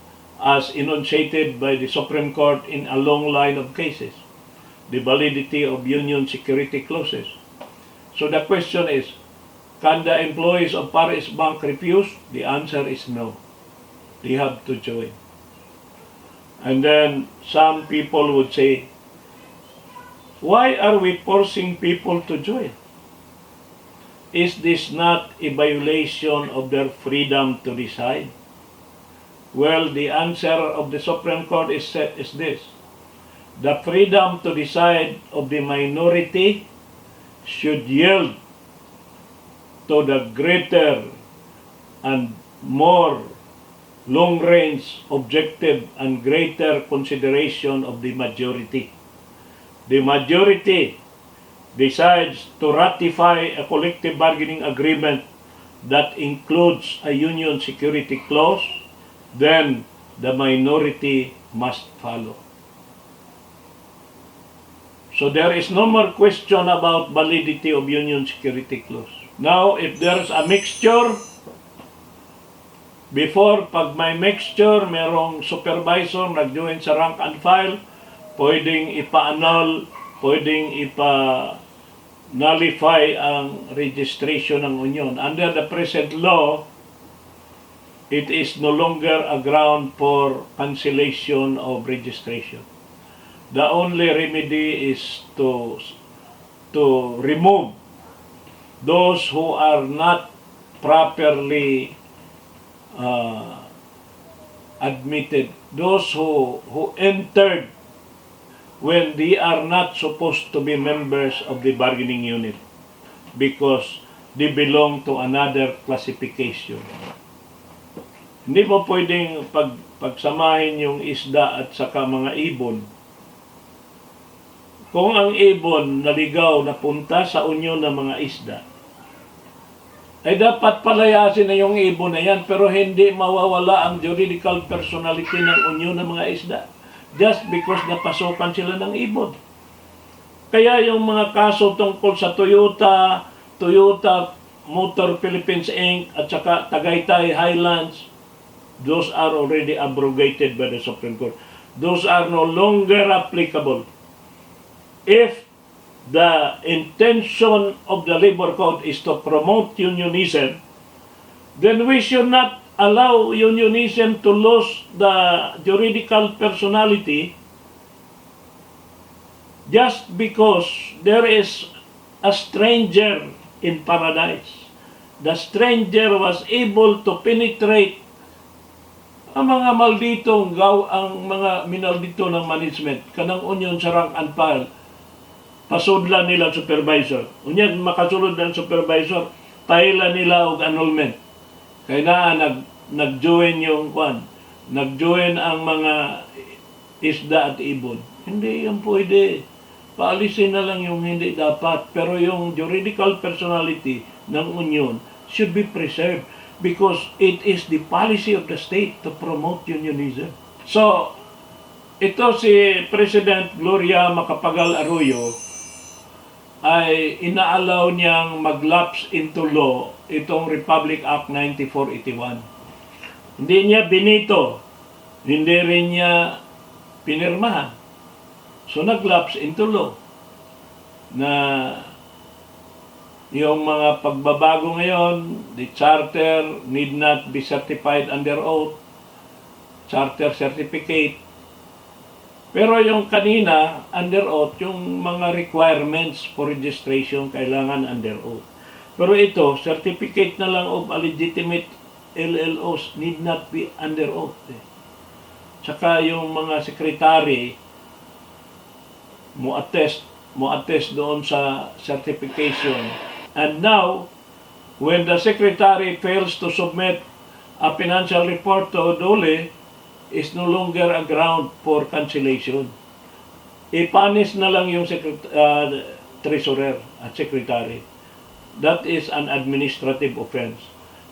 as enunciated by the Supreme Court in a long line of cases, the validity of union security clauses. So the question is, can the employees of Paris Bank refuse? The answer is no. They have to join. And then some people would say, why are we forcing people to join? Is this not a violation of their freedom to decide? Well, the answer of the Supreme Court is this. The freedom to decide of the minority should yield to the greater and more long-range objective and greater consideration of the majority. The majority decides to ratify a collective bargaining agreement that includes a union security clause, then the minority must follow. So there is no more question about validity of union security clause. Now, if there's a mixture, before, pag may mixture, merong supervisor nag-join sa rank and file, pwedeng ipa-annul, pwedeng ipa-nullify ang registration ng union. Under the present law, it is no longer a ground for cancellation of registration. The only remedy is to remove those who are not properly admitted, those who entered when they are not supposed to be members of the bargaining unit because they belong to another classification. Hindi mo pwedeng pagsamahin yung isda at saka mga ibon. Kung ang ibon naligaw na punta sa unyon ng mga isda, ay dapat palayasin na yung ibon na yan, pero hindi mawawala ang juridical personality ng unyon ng mga isda just because napasukan sila ng ibon. Kaya yung mga kaso tungkol sa Toyota Motor Philippines Inc. at saka Tagaytay Highlands, those are already abrogated by the Supreme Court. Those are no longer applicable. If the intention of the labor code is to promote unionism, then we should not allow unionism to lose the juridical personality just because there is a stranger in paradise. The stranger was able to penetrate ang mga malditong ang mga minaldito ng management, kanang union sa rank and file, pasudlan nila supervisor. Unyag makasulod ng supervisor, paila nila og annulment. Kaya nag-join yung nag-join ang mga isda at ibon. Hindi yan pwede. Paalisin na lang yung hindi dapat. Pero yung juridical personality ng union should be preserved because it is the policy of the state to promote unionism. So, ito si President Gloria Macapagal Arroyo, ay inaalaw niyang mag-lapse into law itong Republic Act 9481. Hindi niya binito, hindi rin niya pinirmahan. So nag-lapse into law na yung mga pagbabago ngayon, the charter need not be certified under oath, charter certificate. Pero yung kanina, under oath, yung mga requirements for registration kailangan under oath. Pero ito, certificate na lang of a legitimate LLOs need not be under oath. Tsaka yung mga secretary, mo attest doon sa certification. And now, when the secretary fails to submit a financial report to DOLE, is no longer a ground for cancellation. I-punish na lang yung treasurer at secretary. That is an administrative offense.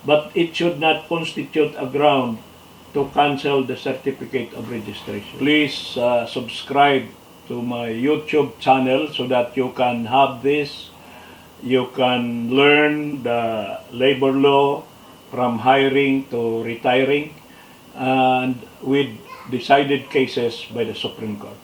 But it should not constitute a ground to cancel the certificate of registration. Please subscribe to my YouTube channel so that you can have this. You can learn the labor law from hiring to retiring and with decided cases by the Supreme Court.